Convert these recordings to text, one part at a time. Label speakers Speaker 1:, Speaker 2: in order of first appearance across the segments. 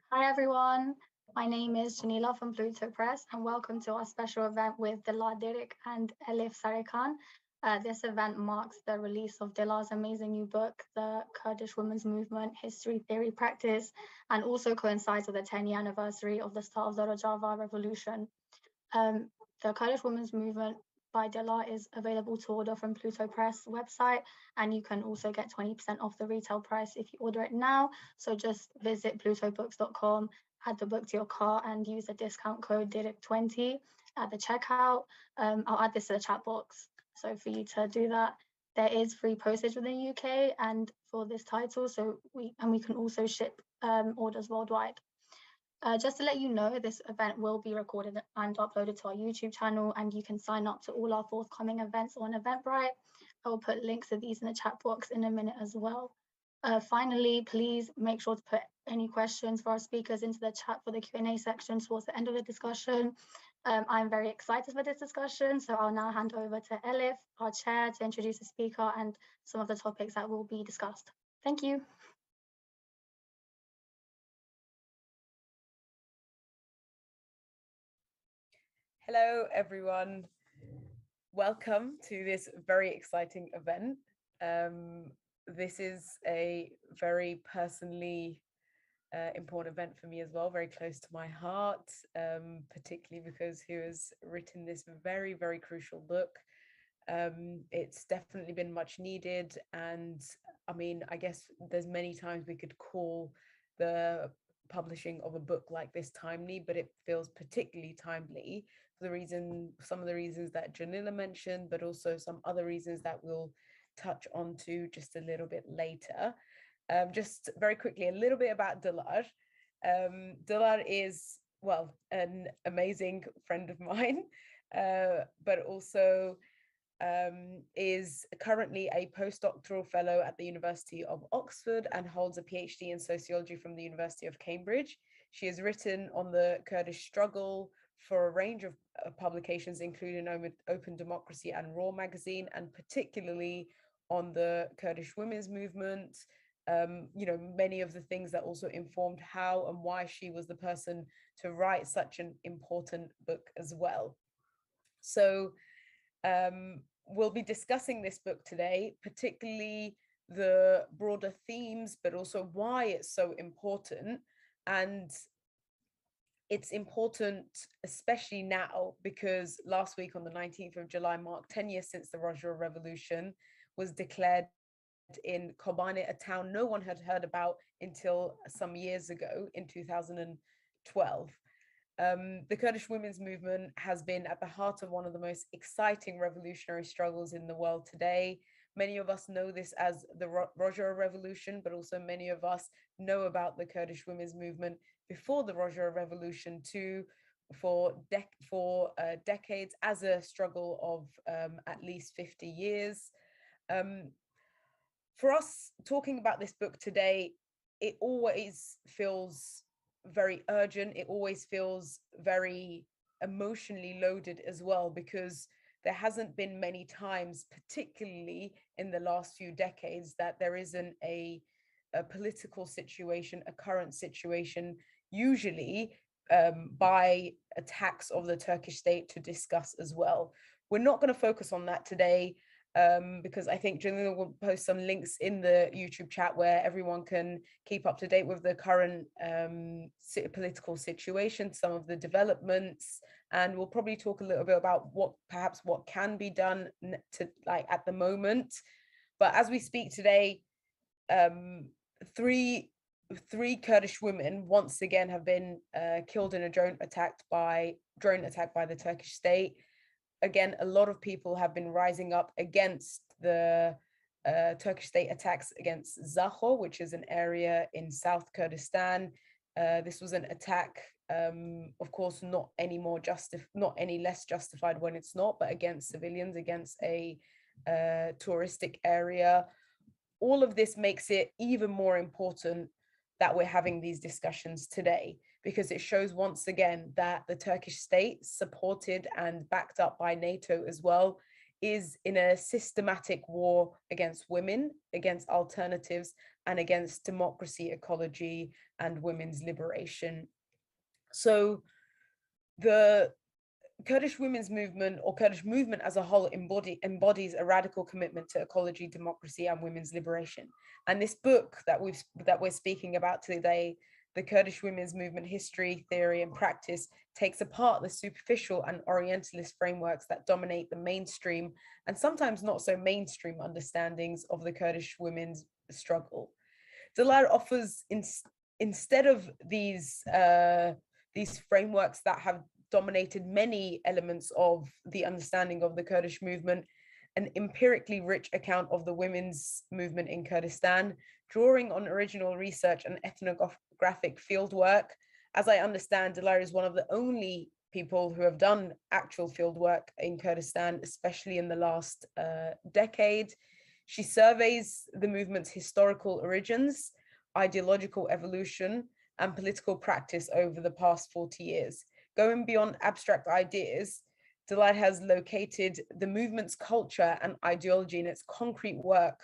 Speaker 1: Hi everyone, my name is Janila from Pluto Press and welcome to our special event with Dilar Dirik and Elif Sarican. This event marks the release of Dilar's amazing new book, The Kurdish Women's Movement, History, Theory, Practice, and also coincides with the 10-year anniversary of the start of the Rojava Revolution. Um, the Kurdish Women's Movement by Dilar is available to order from Pluto Press website, and you can also get 20% off the retail price if you order it now. So just visit plutobooks.com, add the book to your cart, and use the discount code DIRIK20 at the checkout. I'll add this to the chat box. So for you to do that, there is free postage within the UK and for this title. So we can also ship orders worldwide. Just to let you know, this event will be recorded and uploaded to our YouTube channel, and you can sign up to all our forthcoming events on Eventbrite. I will put links to these in the chat box in a minute as well. Finally, please make sure to put any questions for our speakers into the chat for the Q&A section towards the end of the discussion. I'm very excited for this discussion, so I'll now hand over to Elif, our chair, to introduce the speaker and some of the topics that will be discussed. Thank you.
Speaker 2: Hello, everyone. Welcome to this very exciting event. This is a very personally important event for me as well, very close to my heart, particularly because he has written this very, very crucial book. It's definitely been much needed. And I mean, I guess there's many times we could call the publishing of a book like this timely, but it feels particularly timely for some of the reasons that Janila mentioned, but also some other reasons that we'll touch on to just a little bit later. Just very quickly, a little bit about Dilar. Dilar is, well, an amazing friend of mine, but also is currently a postdoctoral fellow at the University of Oxford and holds a PhD in sociology from the University of Cambridge. She has written on the Kurdish struggle for a range of publications, including openDemocracy and Raw magazine, and particularly on the Kurdish women's movement. Many of the things that also informed how and why she was the person to write such an important book as well. So we'll be discussing this book today, particularly the broader themes, but also why it's so important. And it's important, especially now, because last week on the 19th of July marked 10 years since the Rojava Revolution was declared in Kobane, a town no one had heard about until some years ago in 2012. The Kurdish women's movement has been at the heart of one of the most exciting revolutionary struggles in the world today. Many of us know this as the Rojava Revolution, but also many of us know about the Kurdish women's movement before the Rojava Revolution too, for decades as a struggle of at least 50 years. For us talking about this book today, it always feels very urgent. It always feels very emotionally loaded as well, because there hasn't been many times, particularly in the last few decades, that there isn't a political situation, a current situation, usually by attacks of the Turkish state to discuss as well. We're not going to focus on that today. Because I think Janina will post some links in the YouTube chat where everyone can keep up to date with the current political situation, some of the developments, and we'll probably talk a little bit about what can be done to, like, at the moment. But as we speak today, three Kurdish women once again have been killed in a drone attack by the Turkish state. Again, a lot of people have been rising up against the Turkish state attacks against Zaho, which is an area in South Kurdistan. This was an attack, of course, not any less justified when it's not, but against civilians, against a touristic area. All of this makes it even more important that we're having these discussions today, because it shows once again that the Turkish state, supported and backed up by NATO as well, is in a systematic war against women, against alternatives, and against democracy, ecology, and women's liberation. So the Kurdish women's movement, or Kurdish movement as a whole, embodies a radical commitment to ecology, democracy, and women's liberation. And this book that we're speaking about today, The Kurdish Women's Movement History, Theory, and Practice, takes apart the superficial and Orientalist frameworks that dominate the mainstream and sometimes not so mainstream understandings of the Kurdish women's struggle. Dilar offers, instead of these frameworks that have dominated many elements of the understanding of the Kurdish movement, an empirically rich account of the women's movement in Kurdistan, drawing on original research and ethnographic fieldwork. As I understand, Dilar is one of the only people who have done actual fieldwork in Kurdistan, especially in the last decade. She surveys the movement's historical origins, ideological evolution, and political practice over the past 40 years. Going beyond abstract ideas, Dilar has located the movement's culture and ideology in its concrete work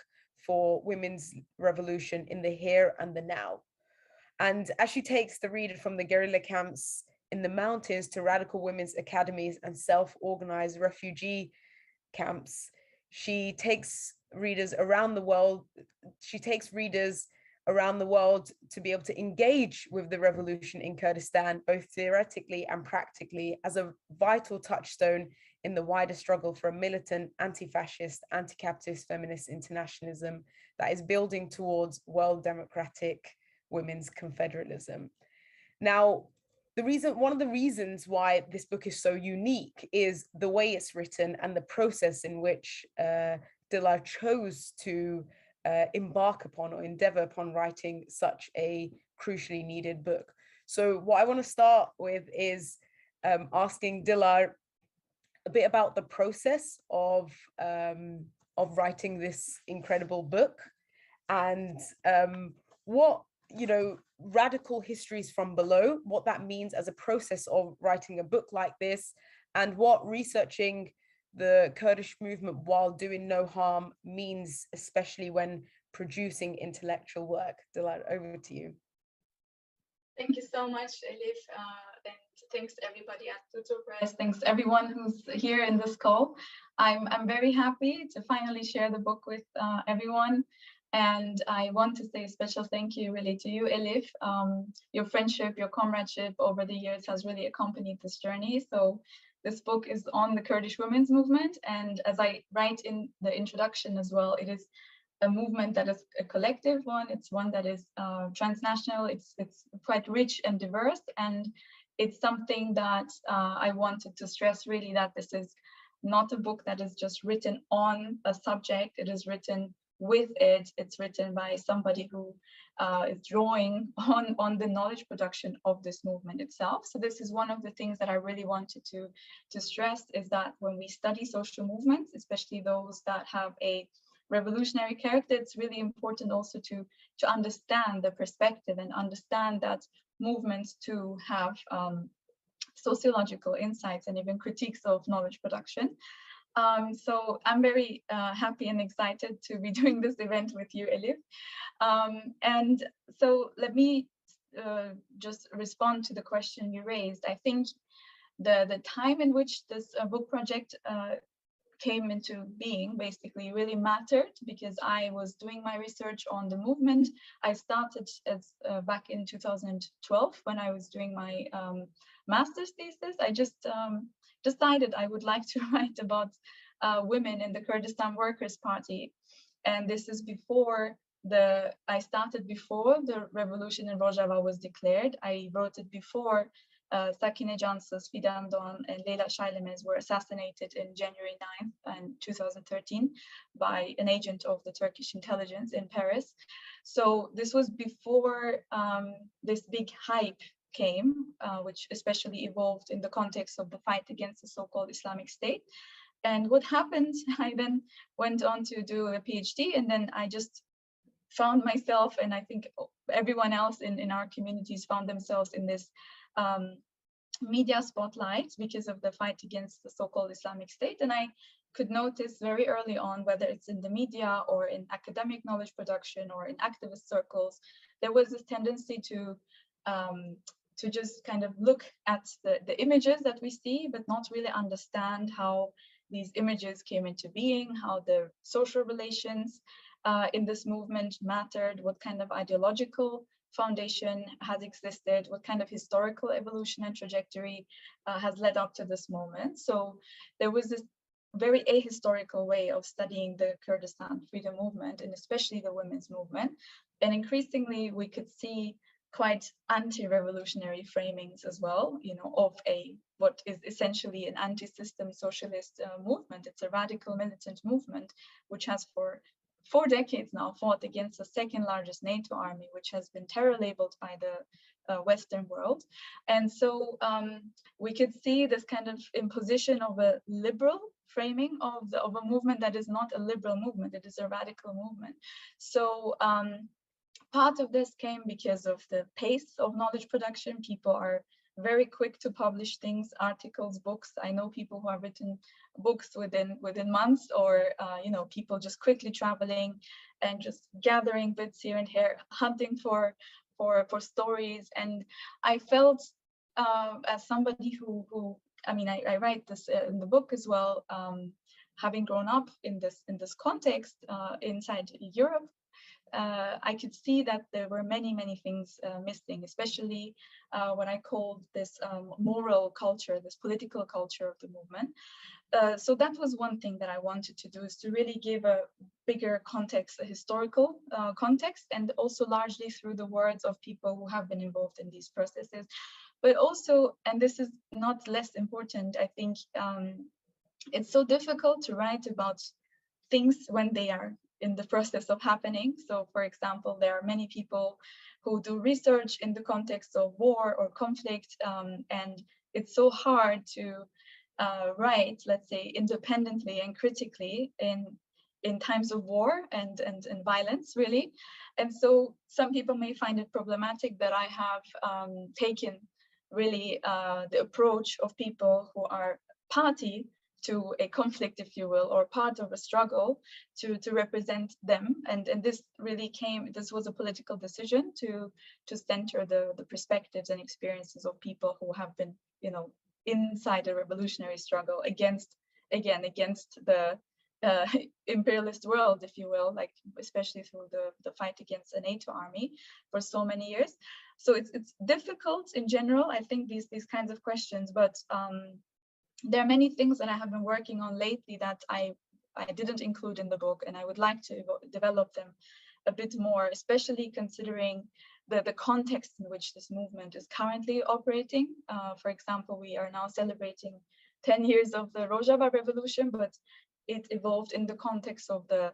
Speaker 2: for women's revolution in the here and the now. And as she takes the reader from the guerrilla camps in the mountains to radical women's academies and self-organized refugee camps, she takes readers around the world to be able to engage with the revolution in Kurdistan, both theoretically and practically, as a vital touchstone in the wider struggle for a militant, anti-fascist, anti-capitalist feminist internationalism that is building towards world democratic women's confederalism. Now, one of the reasons why this book is so unique is the way it's written and the process in which Dilar chose to embark upon or endeavor upon writing such a crucially needed book. So what I want to start with is asking Dilar a bit about the process of writing this incredible book, and what, radical histories from below, what that means as a process of writing a book like this, and what researching the Kurdish movement while doing no harm means, especially when producing intellectual work. Dilar, over to you.
Speaker 3: Thank you so much, Elif, and thanks everybody at Tutor Press. Thanks everyone who's here in this call. I'm very happy to finally share the book with everyone. And I want to say a special thank you really to you, Elif. Your friendship, your comradeship over the years has really accompanied this journey. So this book is on the Kurdish women's movement. And as I write in the introduction as well, it is a movement that is a collective one. It's one that is transnational. It's quite rich and diverse. And it's something that I wanted to stress really, that this is not a book that is just written on a subject. It is written with it. It's written by somebody who is drawing on the knowledge production of this movement itself. So this is one of the things that I really wanted to stress, is that when we study social movements, especially those that have a revolutionary character, it's really important also to understand the perspective and understand that movements too have sociological insights and even critiques of knowledge production. So I'm very happy and excited to be doing this event with you, Elif. And so let me just respond to the question you raised. I think the time in which this book project came into being basically really mattered, because I was doing my research on the movement. I started back in 2012 when I was doing my master's thesis. I just decided I would like to write about women in the Kurdistan Workers' Party. And this is I started before the revolution in Rojava was declared. I wrote it before Sakine Cansız, Fidan Doğan, and Leyla Şailemez were assassinated in January 9th in 2013 by an agent of the Turkish intelligence in Paris. So this was before this big hype came, which especially evolved in the context of the fight against the so-called Islamic State. And what happened, I then went on to do a PhD, and then I just found myself, and I think everyone else in our communities found themselves in this media spotlight because of the fight against the so-called Islamic State. And I could notice very early on, whether it's in the media or in academic knowledge production or in activist circles, there was this tendency to just kind of look at the images that we see, but not really understand how these images came into being, how the social relations in this movement mattered, what kind of ideological foundation has existed, what kind of historical evolution and trajectory has led up to this moment. So there was this very ahistorical way of studying the Kurdistan freedom movement, and especially the women's movement. And increasingly, we could see quite anti-revolutionary framings as well, of what is essentially an anti-system socialist movement. It's a radical militant movement, which has for 4 decades now fought against the second largest NATO army, which has been terror labeled by the Western world. And so we could see this kind of imposition of a liberal framing of a movement that is not a liberal movement, it is a radical movement. So part of this came because of the pace of knowledge production. People are very quick to publish things, articles, books. I know people who have written books within months, or people just quickly traveling and just gathering bits here and here, hunting for stories. And I felt as somebody who I write this in the book as well, having grown up in this context inside Europe, I could see that there were many things missing, especially what I called this moral culture, this political culture of the movement. So that was one thing that I wanted to do, is to really give a bigger context, a historical context, and also largely through the words of people who have been involved in these processes. But also, and this is not less important, I think it's so difficult to write about things when they are in the process of happening. So for example, there are many people who do research in the context of war or conflict, and it's so hard to write, let's say, independently and critically in times of war and violence, really. And so some people may find it problematic that I have taken really the approach of people who are party to a conflict, if you will, or part of a struggle, to represent them. And this really this was a political decision to center the perspectives and experiences of people who have been, inside a revolutionary struggle against the imperialist world, if you will, like especially through the fight against the NATO army for so many years. So it's difficult in general, I think, these kinds of questions, but there are many things that I have been working on lately that I didn't include in the book, and I would like to develop them a bit more, especially considering the context in which this movement is currently operating. For example, we are now celebrating 10 years of the Rojava revolution, but it evolved in the context of the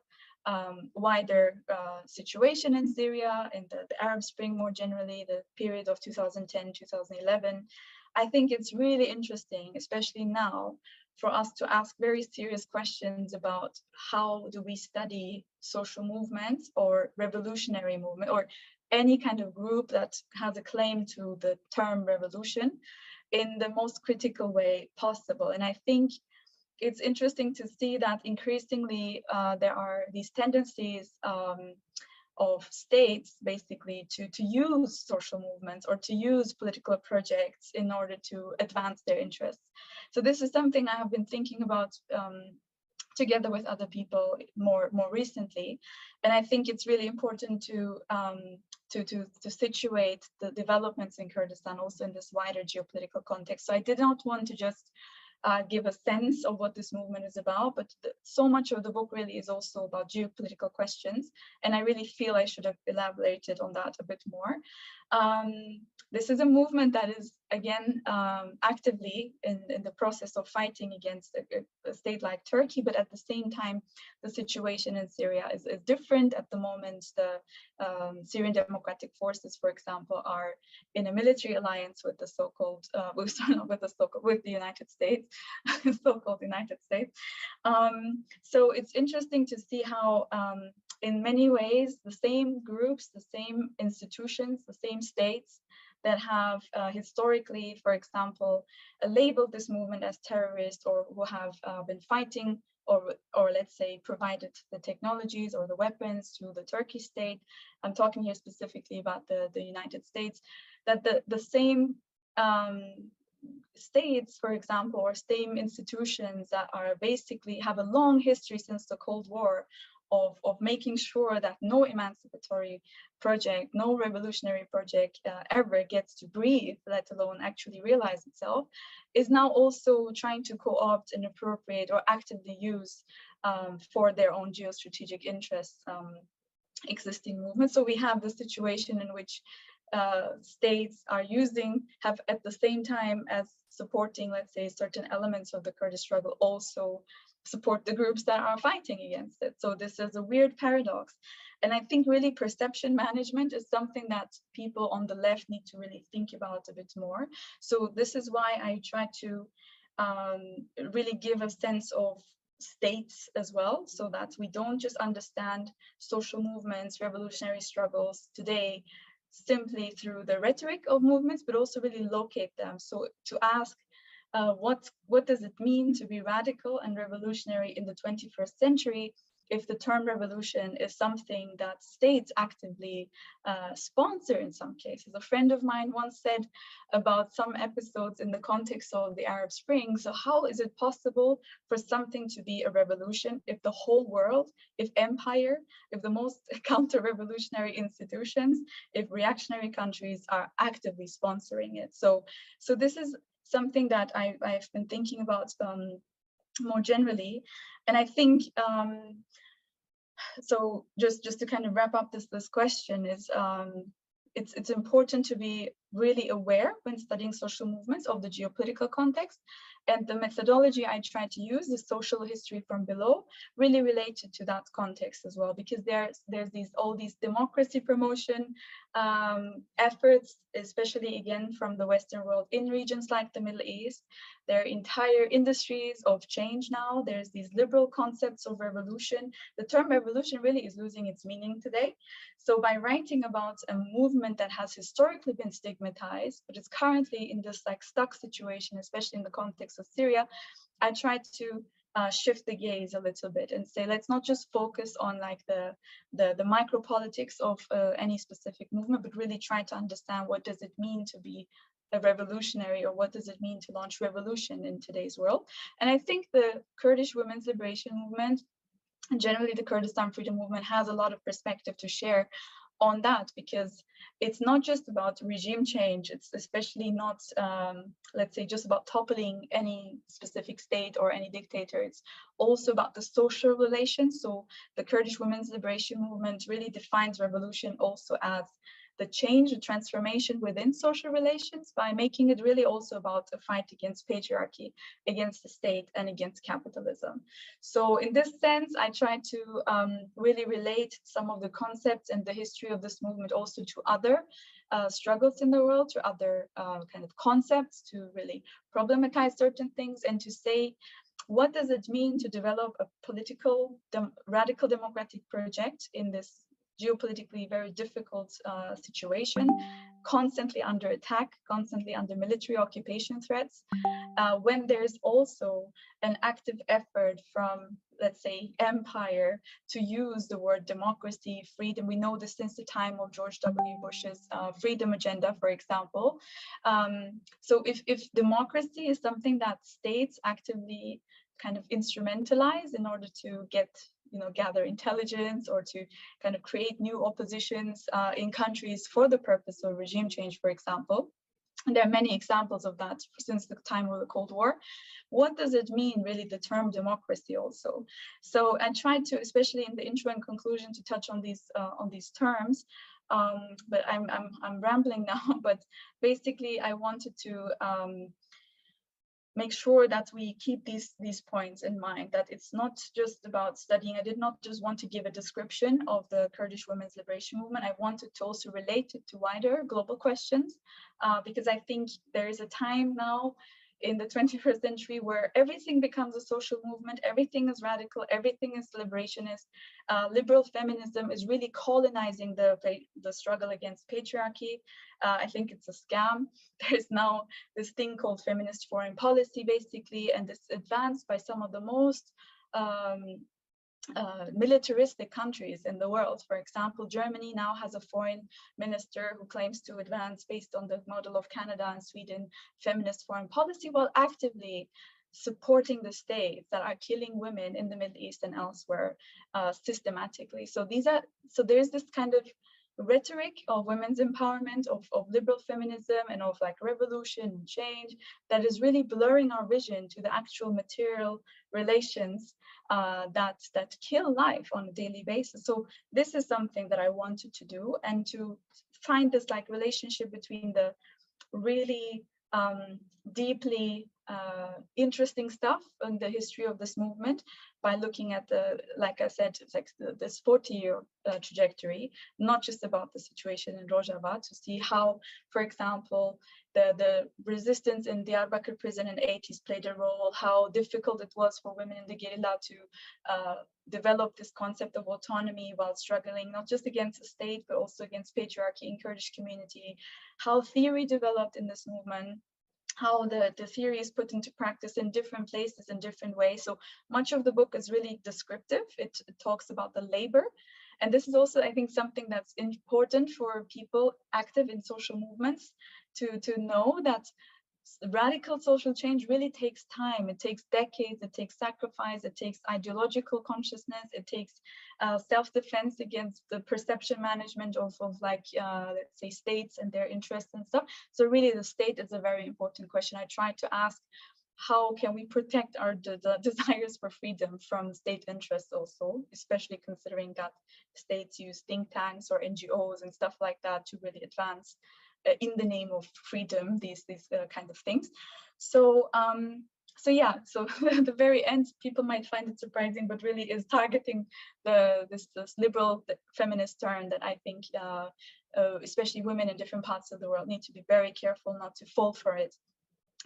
Speaker 3: wider situation in Syria and the Arab Spring more generally, the period of 2010, 2011. I think it's really interesting, especially now, for us to ask very serious questions about how do we study social movements or revolutionary movement or any kind of group that has a claim to the term revolution in the most critical way possible. And I think it's interesting to see that increasingly there are these tendencies of states basically to use social movements or to use political projects in order to advance their interests. So this is something I have been thinking about together with other people more recently, and I think it's really important to situate the developments in Kurdistan also in this wider geopolitical context. So I did not want to just give a sense of what this movement is about, but so much of the book really is also about geopolitical questions, and I really feel I should have elaborated on that a bit more. This is a movement that is, again, actively in the process of fighting against a state like Turkey, but at the same time, the situation in Syria is different. At the moment, the Syrian Democratic Forces, for example, are in a military alliance with the so-called, with the United States, so-called United States. So it's interesting to see how, in many ways, the same groups, the same institutions, the same states that have historically, for example, labeled this movement as terrorist, or who have been fighting or let's say provided the technologies or the weapons to the Turkish state. I'm talking here specifically about the United States, that the same states, for example, or same institutions that are basically have a long history since the Cold War of making sure that no emancipatory project, no revolutionary project ever gets to breathe, let alone actually realize itself, is now also trying to co-opt and appropriate or actively use for their own geostrategic interests existing movements. So we have the situation in which states have at the same time as supporting, let's say, certain elements of the Kurdish struggle, also support the groups that are fighting against it. So this is a weird paradox. And I think really perception management is something that people on the left need to really think about a bit more. So this is why I try to really give a sense of states as well, so that we don't just understand social movements, revolutionary struggles today simply through the rhetoric of movements, but also really locate them. So to ask, what does it mean to be radical and revolutionary in the 21st century if the term revolution is something that states actively sponsor in some cases? A friend of mine once said about some episodes in the context of the Arab Spring, so how is it possible for something to be a revolution if the whole world, if empire, if the most counter-revolutionary institutions, if reactionary countries are actively sponsoring it? So this is something that I've been thinking about more generally. And I think, so just to kind of wrap up this question is, it's important to be really aware when studying social movements of the geopolitical context. And the methodology I try to use is social history from below, really related to that context as well, because there's all these democracy promotion efforts, especially again from the Western world in regions like the Middle East. There are entire industries of change now. There's these liberal concepts of revolution. The term revolution really is losing its meaning today. So by writing about a movement that has historically been stigmatized, but is currently in this like stuck situation, especially in the context of Syria, I tried to shift the gaze a little bit and say, let's not just focus on like the micro politics of any specific movement, but really try to understand what does it mean to be a revolutionary, or what does it mean to launch revolution in today's world. And I think the Kurdish women's liberation movement, and generally the Kurdistan freedom movement, has a lot of perspective to share on that, because it's not just about regime change. It's especially not, let's say, just about toppling any specific state or any dictator. It's also about the social relations. So the Kurdish women's liberation movement really defines revolution also as the change, the transformation within social relations, by making it really also about a fight against patriarchy, against the state, and against capitalism. So in this sense, I try to really relate some of the concepts and the history of this movement also to other struggles in the world, to other kind of concepts, to really problematize certain things, and to say, what does it mean to develop a political, radical democratic project in this geopolitically very difficult situation, constantly under attack, constantly under military occupation threats, when there's also an active effort from, let's say, empire to use the word democracy, freedom. We know this since the time of George W. Bush's freedom agenda, for example. So if democracy is something that states actively kind of instrumentalize in order to get, gather intelligence, or to kind of create new oppositions in countries for the purpose of regime change, for example. And there are many examples of that since the time of the Cold War. What does it mean, really, the term democracy also? So I tried to, especially in the intro and conclusion, to touch on these terms. But I'm rambling now. But basically, I wanted to make sure that we keep these points in mind, that it's not just about studying. I did not just want to give a description of the Kurdish women's liberation movement. I wanted to also relate it to wider global questions, because I think there is a time now in the 21st century where everything becomes a social movement, everything is radical, everything is liberationist. Liberal feminism is really colonizing the struggle against patriarchy. I think it's a scam. There's now this thing called feminist foreign policy, basically, and it's advanced by some of the most militaristic countries in the world. For example, Germany now has a foreign minister who claims to advance, based on the model of Canada and Sweden, feminist foreign policy, while actively supporting the states that are killing women in the Middle East and elsewhere systematically. So there's this kind of rhetoric of women's empowerment, of liberal feminism, and of like revolution and change that is really blurring our vision to the actual material relations that kill life on a daily basis. So this is something that I wanted to do, and to find this like relationship between the really deeply interesting stuff in the history of this movement by looking at the, like I said, like this 40-year trajectory, not just about the situation in Rojava, to see how, for example, the resistance in Diyarbakir prison in the 80s played a role, how difficult it was for women in the guerrilla to develop this concept of autonomy while struggling not just against the state, but also against patriarchy in Kurdish community, how theory developed in this movement, how the theory is put into practice in different places in different ways. So much of the book is really descriptive. It talks about the labor. And this is also, I think, something that's important for people active in social movements to know that radical social change really takes time. It takes decades, it takes sacrifice, it takes ideological consciousness, it takes self-defense against the perception management of like, let's say, states and their interests and stuff. So really the state is a very important question. I tried to ask, how can we protect our desires for freedom from state interests also, especially considering that states use think tanks or NGOs and stuff like that to really advance in the name of freedom, these kind of things. So yeah, so at the very end, people might find it surprising, but really is targeting this liberal feminist turn that I think especially women in different parts of the world need to be very careful not to fall for it,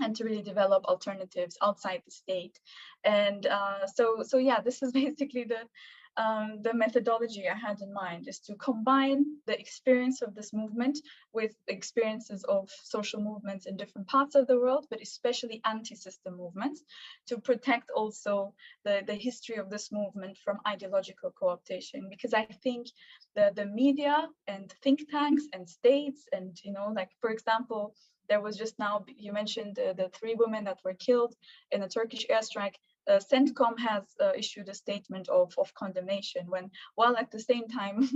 Speaker 3: and to really develop alternatives outside the state. And so yeah, this is basically the methodology I had in mind, is to combine the experience of this movement with experiences of social movements in different parts of the world, but especially anti-system movements, to protect also the history of this movement from ideological co-optation. Because I think the media and think tanks and states and, you know, like, for example, there was just now, you mentioned the 3 women that were killed in a Turkish airstrike. CENTCOM has issued a statement of condemnation, while at the same time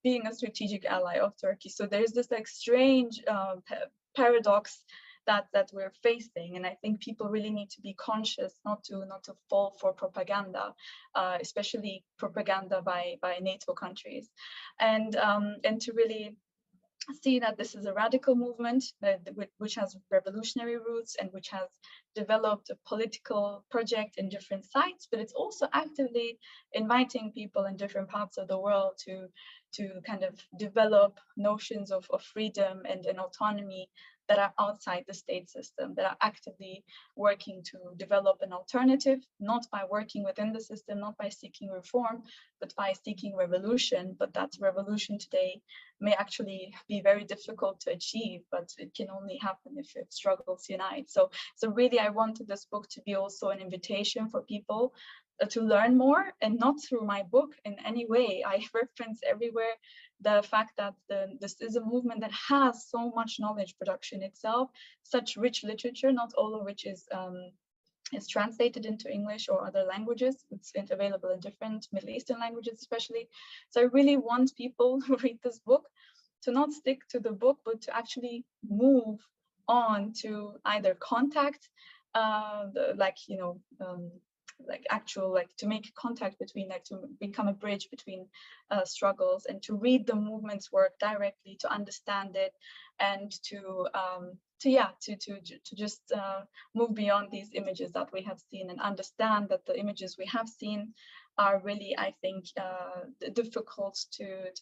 Speaker 3: being a strategic ally of Turkey. So there's this like strange paradox that we're facing, and I think people really need to be conscious not to fall for propaganda, especially propaganda by NATO countries, and to really see that this is a radical movement which has revolutionary roots and which has developed a political project in different sites, but it's also actively inviting people in different parts of the world to kind of develop notions of freedom and autonomy that are outside the state system, that are actively working to develop an alternative, not by working within the system, not by seeking reform, but by seeking revolution. But that revolution today may actually be very difficult to achieve, but it can only happen if struggles unite. So really, I wanted this book to be also an invitation for people to learn more, and not through my book in any way. I reference everywhere the fact that this is a movement that has so much knowledge production itself, such rich literature, not all of which is translated into English or other languages. It's available in different Middle Eastern languages especially. So I really want people who read this book to not stick to the book, but to actually move on to either contact to make contact between, like, to become a bridge between struggles, and to read the movement's work directly, to understand it, and to just move beyond these images that we have seen, and understand that the images we have seen are really, I think, difficult to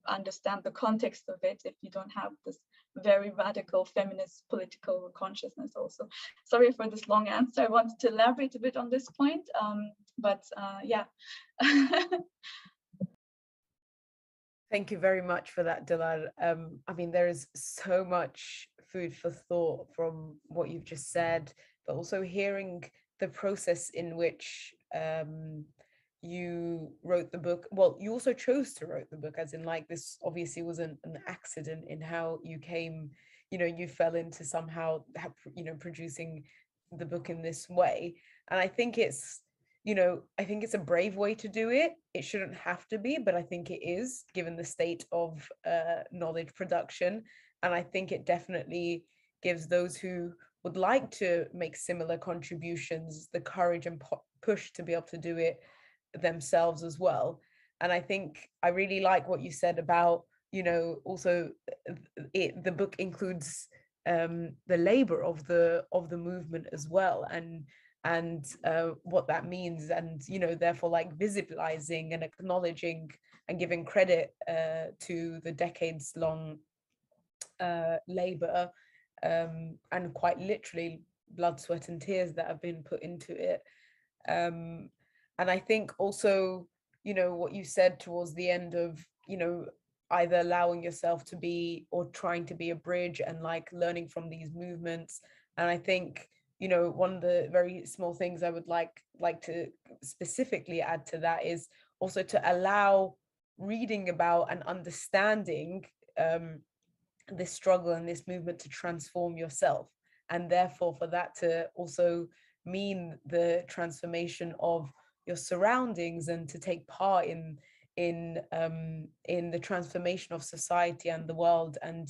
Speaker 3: understand the context of it if you don't have this very radical feminist political consciousness also. Sorry for this long answer. I wanted to elaborate a bit on this point, but yeah.
Speaker 2: Thank you very much for that, Dilar. I mean, there is so much food for thought from what you've just said, but also hearing the process in which you wrote the book, well, you also chose to write the book, as in like this obviously wasn't an accident in how you came, you fell into somehow, producing the book in this way. And I think it's, I think it's a brave way to do it. It shouldn't have to be, but I think it is, given the state of knowledge production. And I think it definitely gives those who would like to make similar contributions the courage and push to be able to do it themselves as well. And I think I really like what you said about, also the book includes the labor of the movement as well, and what that means, and therefore like visibilizing and acknowledging and giving credit to the decades long labor, and quite literally blood, sweat and tears that have been put into it. And I think also, what you said towards the end of, either allowing yourself to be or trying to be a bridge and like learning from these movements. And I think, one of the very small things I would like to specifically add to that is also to allow reading about and understanding this struggle and this movement to transform yourself, and therefore for that to also mean the transformation of your surroundings, and to take part in the transformation of society and the world. And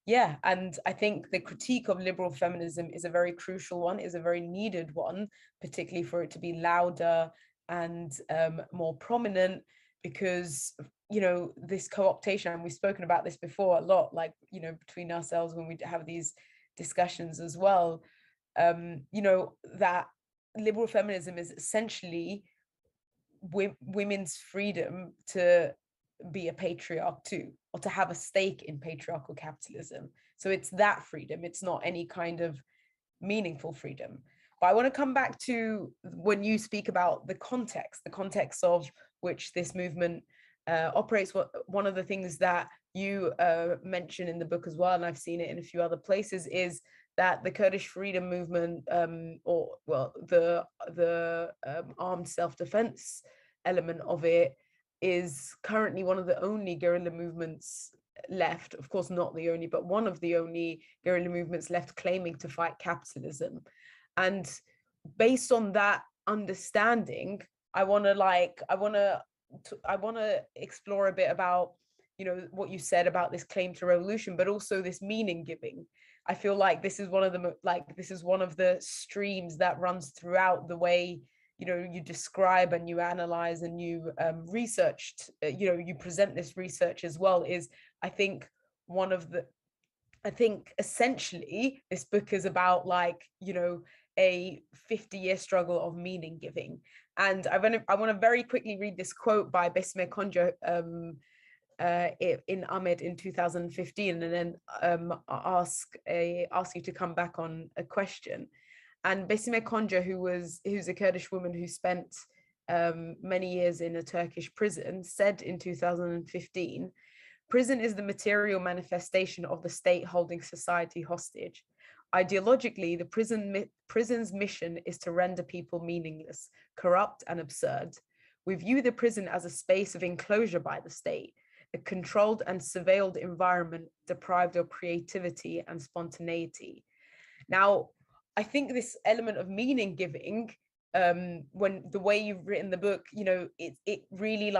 Speaker 2: yeah, and I think the critique of liberal feminism is a very crucial one, is a very needed one, particularly for it to be louder and more prominent, because this co-optation, and we've spoken about this before a lot, like between ourselves when we have these discussions as well, that liberal feminism is essentially women's freedom to be a patriarch too, or to have a stake in patriarchal capitalism. So it's that freedom, it's not any kind of meaningful freedom. But I want to come back to when you speak about the context of which this movement operates. One of the things that you mention in the book as well, and I've seen it in a few other places, is that the Kurdish freedom movement, the armed self-defense element of it, is currently one of the only guerrilla movements left, of course not the only, but one of the only guerrilla movements left claiming to fight capitalism. And based on that understanding, I want to explore a bit about what you said about this claim to revolution, but also this meaning giving. I feel like this is one of the streams that runs throughout the way you describe and you analyze and you researched, you present this research as well. Is I think essentially this book is about a 50-year struggle of meaning giving. And I want to very quickly read this quote by Besime Konja in Ahmed in 2015, and then ask you to come back on a question. And Besime Konja, who's a Kurdish woman who spent many years in a Turkish prison, said in 2015, "Prison is the material manifestation of the state holding society hostage. Ideologically, the prison's mission is to render people meaningless, corrupt, and absurd. We view the prison as a space of enclosure by the state, a controlled and surveilled environment deprived of creativity and spontaneity." Now, I think this element of meaning giving, when the way you've written the book, it really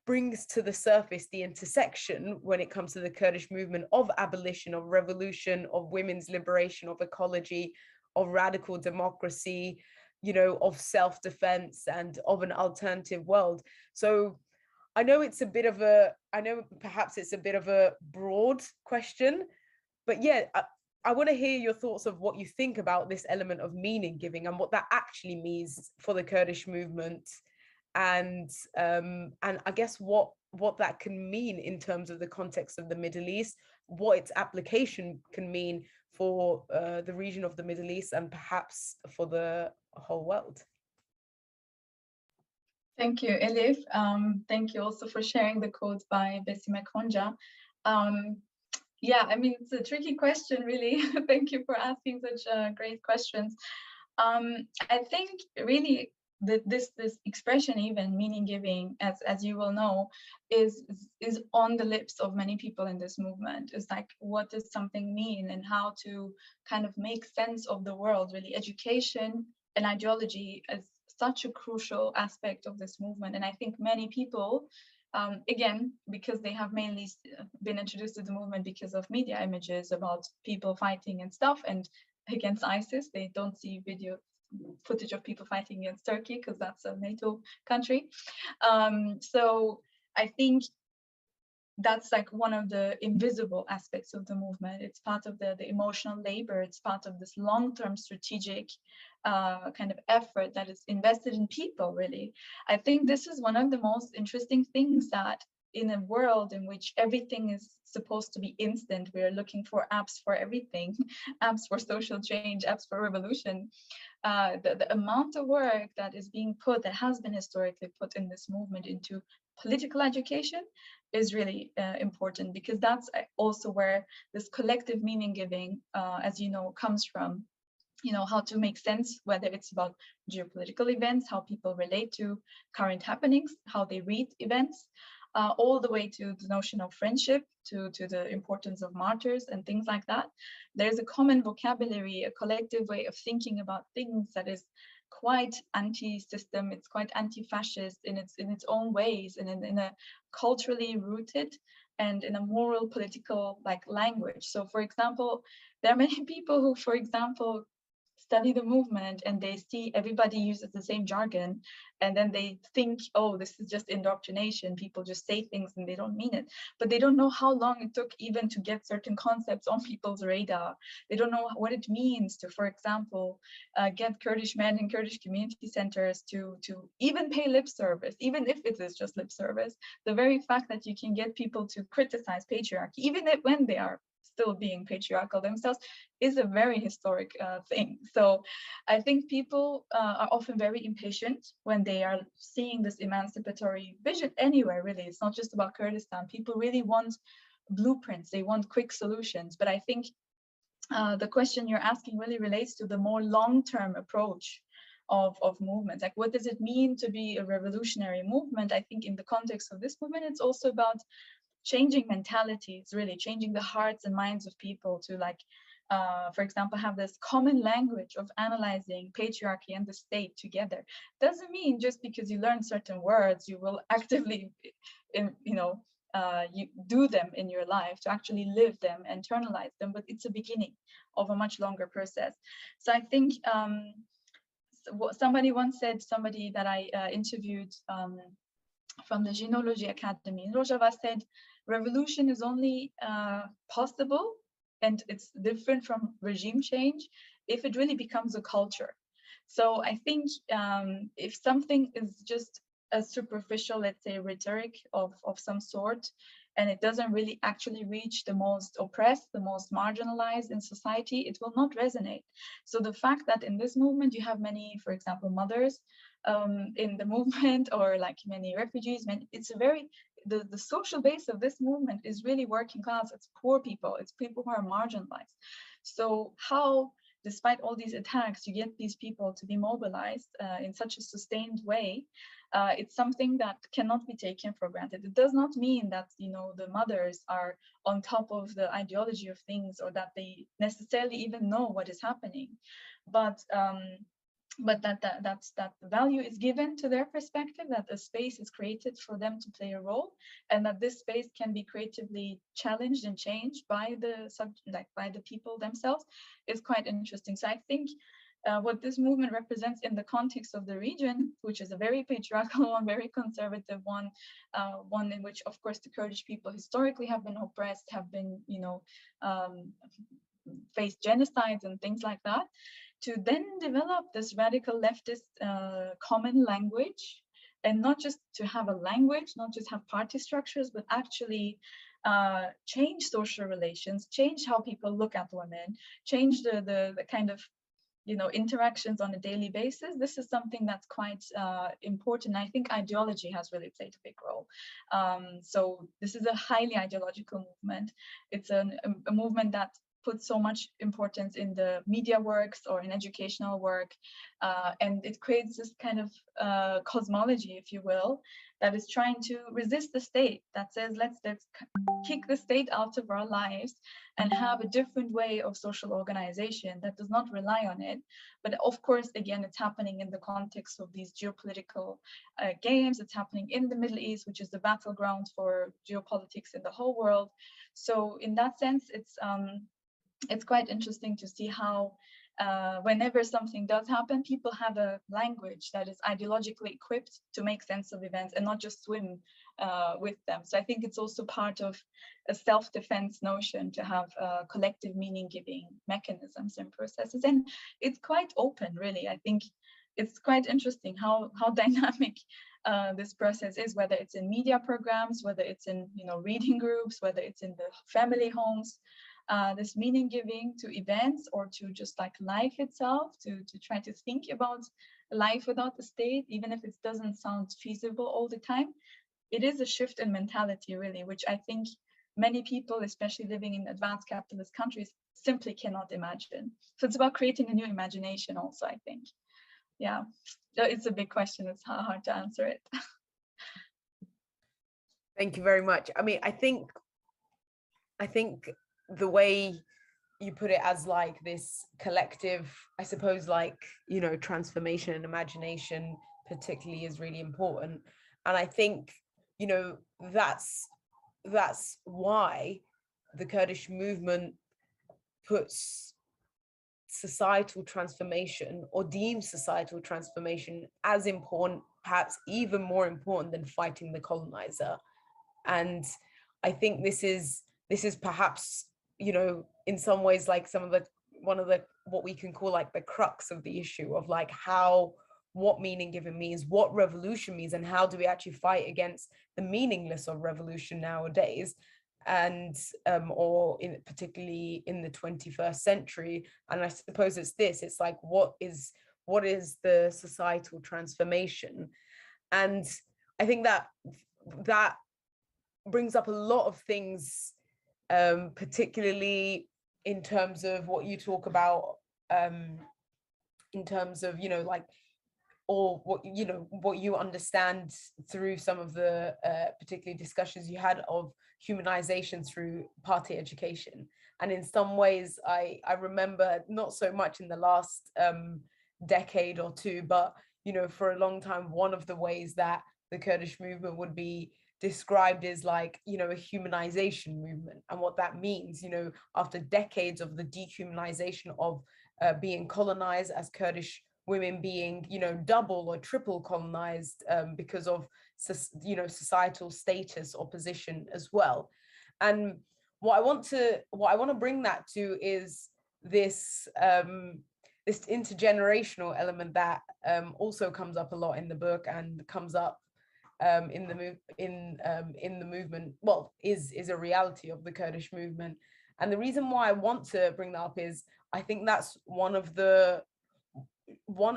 Speaker 2: brings to the surface the intersection when it comes to the Kurdish movement of abolition, of revolution, of women's liberation, of ecology, of radical democracy, of self-defense, and of an alternative world. So I know perhaps it's a bit of a broad question, but yeah, I want to hear your thoughts of what you think about this element of meaning giving and what that actually means for the Kurdish movement, and I guess what that can mean in terms of the context of the Middle East, what its application can mean for the region of the Middle East, and perhaps for the whole world.
Speaker 3: Thank you, Elif. Thank you also for sharing the quote by Besime Konja. Yeah, I mean, it's a tricky question, really. Thank you for asking such great questions. I think really this expression, even meaning giving, as you will know, is on the lips of many people in this movement. It's like, what does something mean, and how to kind of make sense of the world. Really, education and ideology is such a crucial aspect of this movement. And I think many people, again, because they have mainly been introduced to the movement because of media images about people fighting and stuff, and against ISIS, they don't see video footage of people fighting against Turkey because that's a NATO country. So I think that's like one of the invisible aspects of the movement. It's part of the emotional labor. It's part of this long-term strategic kind of effort that is invested in people, really. I think this is one of the most interesting things, that in a world in which everything is supposed to be instant, we are looking for apps for everything, apps for social change, apps for revolution. The amount of work that is being put, that has been historically put in this movement into political education, is really important, because that's also where this collective meaning giving, as you know, comes from. You know, how to make sense, whether it's about geopolitical events, how people relate to current happenings, how they read events, all the way to the notion of friendship, to the importance of martyrs and things like that. There's a common vocabulary, a collective way of thinking about things that is quite anti-system, it's quite anti-fascist in its own ways, and in a culturally rooted and in a moral political like language. So for example, there are many people who, for example, study the movement and they see everybody uses the same jargon, and then they think, oh, this is just indoctrination, people just say things and they don't mean it. But they don't know how long it took even to get certain concepts on people's radar. They don't know what it means to, for example, get Kurdish men in Kurdish community centers to even pay lip service, even if it is just lip service. The very fact that you can get people to criticize patriarchy, even when they are still being patriarchal themselves, is a very historic thing. So I think people are often very impatient when they are seeing this emancipatory vision anywhere, really. It's not just about Kurdistan. People really want blueprints, they want quick solutions. But I think the question you're asking really relates to the more long-term approach of movements. Like, what does it mean to be a revolutionary movement? I think in the context of this movement, it's also about changing mentalities, really changing the hearts and minds of people to, like, for example, have this common language of analyzing patriarchy and the state together. Doesn't mean just because you learn certain words, you will actively, you do them in your life, to actually live them, internalize them, but it's a beginning of a much longer process. So I think somebody once said, somebody that I interviewed from the Genealogy Academy in Rojava, said, revolution is only possible, and it's different from regime change, if it really becomes a culture. So I think if something is just a superficial, let's say, rhetoric of some sort, and it doesn't really actually reach the most oppressed, the most marginalized in society, it will not resonate. So the fact that in this movement you have many, for example, mothers in the movement, or like many refugees, it's a very, the social base of this movement is really working class. It's poor people, it's people who are marginalized. So how, despite all these attacks, you get these people to be mobilized in such a sustained way, it's something that cannot be taken for granted. It does not mean that, you know, the mothers are on top of the ideology of things, or that they necessarily even know what is happening, but that the value is given to their perspective, that a space is created for them to play a role, and that this space can be creatively challenged and changed by the people themselves, is quite interesting. So I think what this movement represents in the context of the region, which is a very patriarchal one, very conservative one, one in which, of course, the Kurdish people historically have been oppressed, have been, faced genocides and things like that, to then develop this radical leftist common language, and not just to have a language, not just have party structures, but actually change social relations, change how people look at women, change the kind of, interactions on a daily basis. This is something that's quite important. I think ideology has really played a big role. So this is a highly ideological movement. It's a movement that put so much importance in the media works or in educational work, and it creates this kind of cosmology, if you will, that is trying to resist the state, that says let's kick the state out of our lives and have a different way of social organization that does not rely on it. But of course, again, it's happening in the context of these geopolitical games. It's happening in the Middle East, which is the battleground for geopolitics in the whole world. So in that sense, it's quite interesting to see how whenever something does happen, people have a language that is ideologically equipped to make sense of events and not just swim with them. So I think it's also part of a self-defense notion to have collective meaning-giving mechanisms and processes. And it's quite open, really. I think it's quite interesting how dynamic this process is, whether it's in media programs, whether it's in reading groups, whether it's in the family homes. This meaning giving to events or to just like life itself, to try to think about life without the state, even if it doesn't sound feasible all the time. It is a shift in mentality, really, which I think many people, especially living in advanced capitalist countries, simply cannot imagine. So it's about creating a new imagination also, I think. Yeah, it's a big question. It's hard to answer it.
Speaker 2: Thank you very much. I mean, I think the way you put it as like this collective, I suppose, like, transformation and imagination particularly is really important. And I think, that's why the Kurdish movement puts societal transformation, or deems societal transformation, as important, perhaps even more important than fighting the colonizer. And I think this is perhaps, in some ways, like one of the what we can call like the crux of the issue of like what meaning given means, what revolution means, and how do we actually fight against the meaningless of revolution nowadays, and particularly in the 21st century. And I suppose it's like, what is the societal transformation? And I think that brings up a lot of things, particularly in terms of what you talk about, in terms of, like, or what you understand through some of the particularly discussions you had of humanization through party education. And in some ways, I remember, not so much in the last decade or two, but for a long time, one of the ways that the Kurdish movement would be described as like, a humanization movement. And what that means, after decades of the dehumanization of being colonized, as Kurdish women being, double or triple colonized because of, societal status or position as well. And what I want to bring that to is this this intergenerational element that also comes up a lot in the book, and comes up in the movement, well, is a reality of the Kurdish movement. And the reason why I want to bring that up is I think that's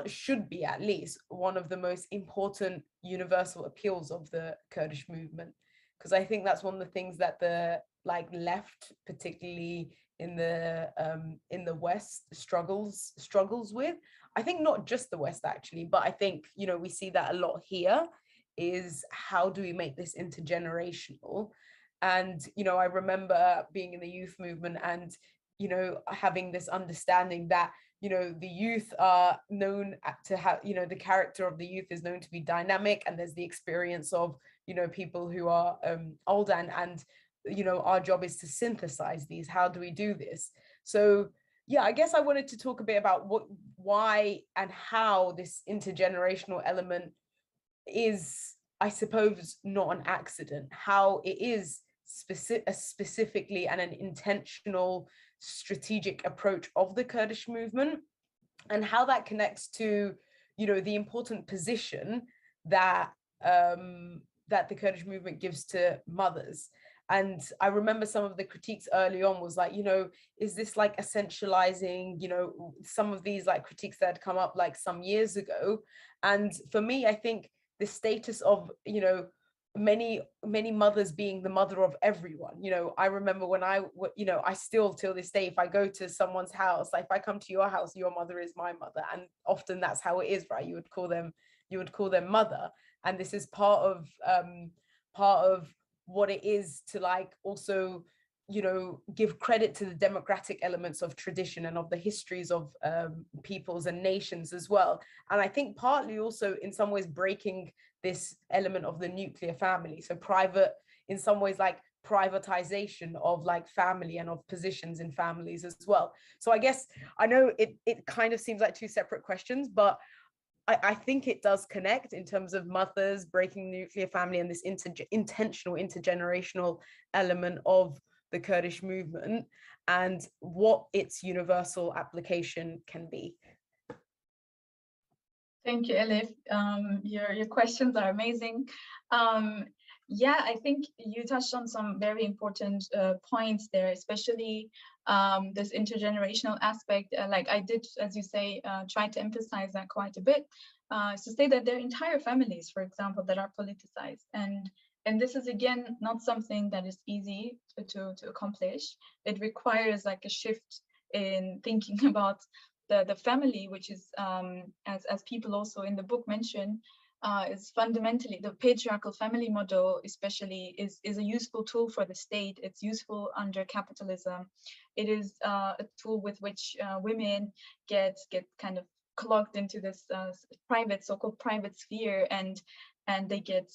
Speaker 2: should be at least one of the most important universal appeals of the Kurdish movement, because I think that's one of the things that the left, particularly in the West, struggles with. I think not just the West actually, but I think we see that a lot here, is how do we make this intergenerational? And I remember being in the youth movement and having this understanding that the youth are known to have, the character of the youth is known to be dynamic, and there's the experience of people who are older, and our job is to synthesize these. How do we do this? So yeah, I guess I wanted to talk a bit about why and how this intergenerational element is, I suppose, not an accident, how it is specifically and an intentional strategic approach of the Kurdish movement, and how that connects to the important position that that the Kurdish movement gives to mothers. And I remember some of the critiques early on was like, is this like essentializing, some of these like critiques that had come up like some years ago. And for me, I think the status of many mothers being the mother of everyone. You know, I remember when I still till this day, if I go to someone's house, like if I come to your house, your mother is my mother, and often that's how it is, right? You would call them mother, and this is part of what it is to like also, you know, give credit to the democratic elements of tradition and of the histories of peoples and nations as well. And I think partly also in some ways breaking this element of the nuclear family, so private, in some ways, like privatization of like family and of positions in families as well. So I guess I know it kind of seems like two separate questions, but I think it does connect in terms of mothers breaking the nuclear family and this intentional intergenerational element of the Kurdish movement and what its universal application can be.
Speaker 3: Thank you, Elif. Your questions are amazing. Yeah, I think you touched on some very important points there, especially this intergenerational aspect. Like I did, as you say, try to emphasize that quite a bit, to say that there are entire families, for example, that are politicized. And this is, again, not something that is easy to accomplish. It requires like a shift in thinking about the family, which is, as people also in the book mention, is fundamentally the patriarchal family model, especially is a useful tool for the state. It's useful under capitalism. It is a tool with which women get kind of clogged into this private, so-called private sphere, and they get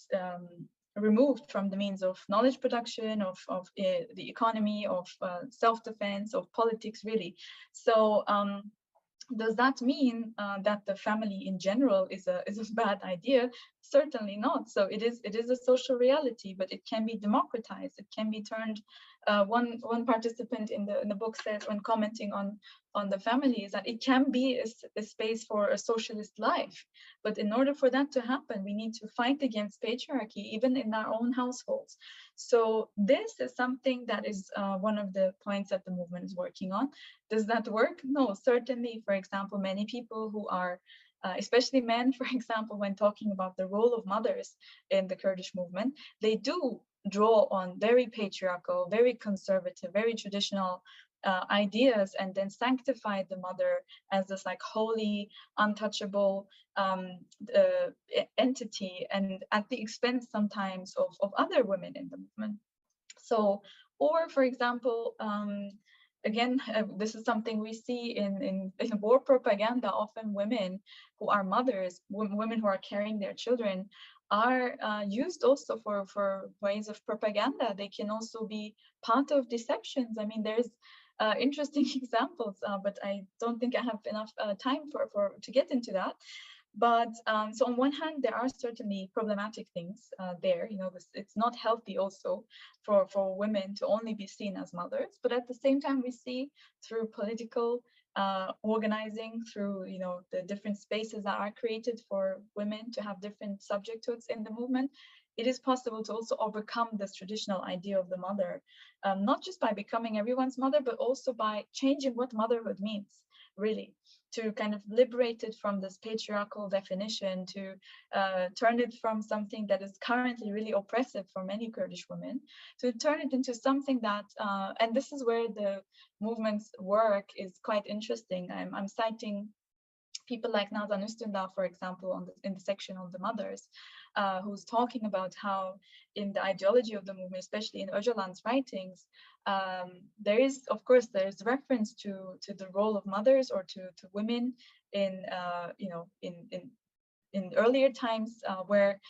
Speaker 3: removed from the means of knowledge production, of the economy, of self-defense, of politics, really. So does that mean that the family in general is a bad idea? Certainly not. So it is a social reality, but it can be democratized. It can be turned. One participant in the book says, when commenting on the family, is that it can be a space for a socialist life. But in order for that to happen, we need to fight against patriarchy, even in our own households. So this is something that is one of the points that the movement is working on. Does that work? No, certainly. For example, many people who are, especially men, for example, when talking about the role of mothers in the Kurdish movement, they do draw on very patriarchal, very conservative, very traditional ideas, and then sanctify the mother as this like holy, untouchable entity, and at the expense sometimes of other women in the movement. So, or for example, again, this is something we see in war propaganda. Often women who are mothers, women who are carrying their children, are used also for ways of propaganda. They can also be part of deceptions. I mean, there's interesting examples, but I don't think I have enough time to get into that. But so on one hand, there are certainly problematic things there. You know, it's not healthy also for women to only be seen as mothers. But at the same time, we see through political organizing, through, you know, the different spaces that are created for women to have different subjecthoods in the movement, it is possible to also overcome this traditional idea of the mother, not just by becoming everyone's mother, but also by changing what motherhood means, really, to kind of liberate it from this patriarchal definition, to turn it from something that is currently really oppressive for many Kurdish women, to turn it into something that, and this is where the movement's work is quite interesting. I'm citing people like Nazan Üstündağ, for example, in the section on the mothers, who's talking about how in the ideology of the movement, especially in Öcalan's writings, there is, of course, there's reference to the role of mothers or to women in, you know, in earlier times, where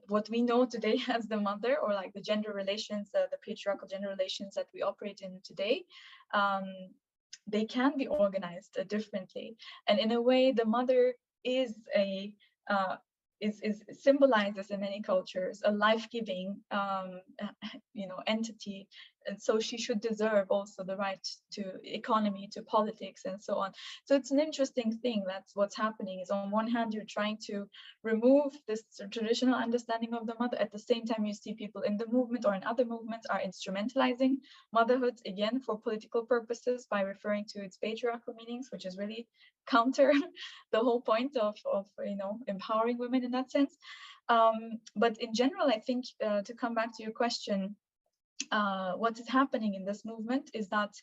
Speaker 3: what we know today as the mother, or like the gender relations, the patriarchal gender relations that we operate in today, they can be organized differently. And in a way, the mother is symbolizes in many cultures a life-giving you know, entity, and so she should deserve also the right to economy, to politics, and so on. So it's an interesting thing. That's what's happening, is on one hand you're trying to remove this traditional understanding of the mother. At the same time, you see people in the movement or in other movements are instrumentalizing motherhood, again, for political purposes by referring to its patriarchal meanings, which is really counter the whole point of you know, empowering women in that sense. But in general, I think to come back to your question, what is happening in this movement is that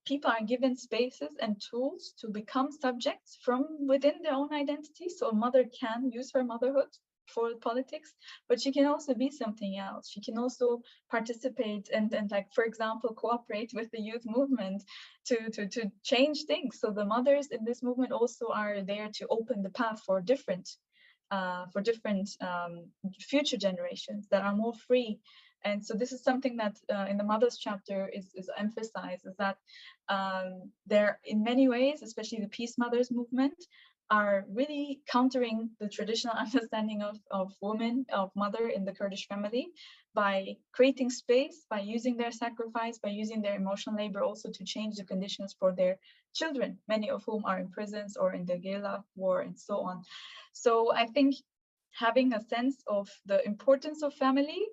Speaker 3: people are given spaces and tools to become subjects from within their own identity. So a mother can use her motherhood for politics, but she can also be something else. She can also participate and like, for example, cooperate with the youth movement to change things. So the mothers in this movement also are there to open the path for different future generations that are more free. And so this is something that in the Mothers chapter is emphasized, is that there, in many ways, especially the Peace Mothers movement, are really countering the traditional understanding of woman, of mother in the Kurdish family, by creating space, by using their sacrifice, by using their emotional labor also to change the conditions for their children, many of whom are in prisons or in the guerrilla war and so on. So I think having a sense of the importance of family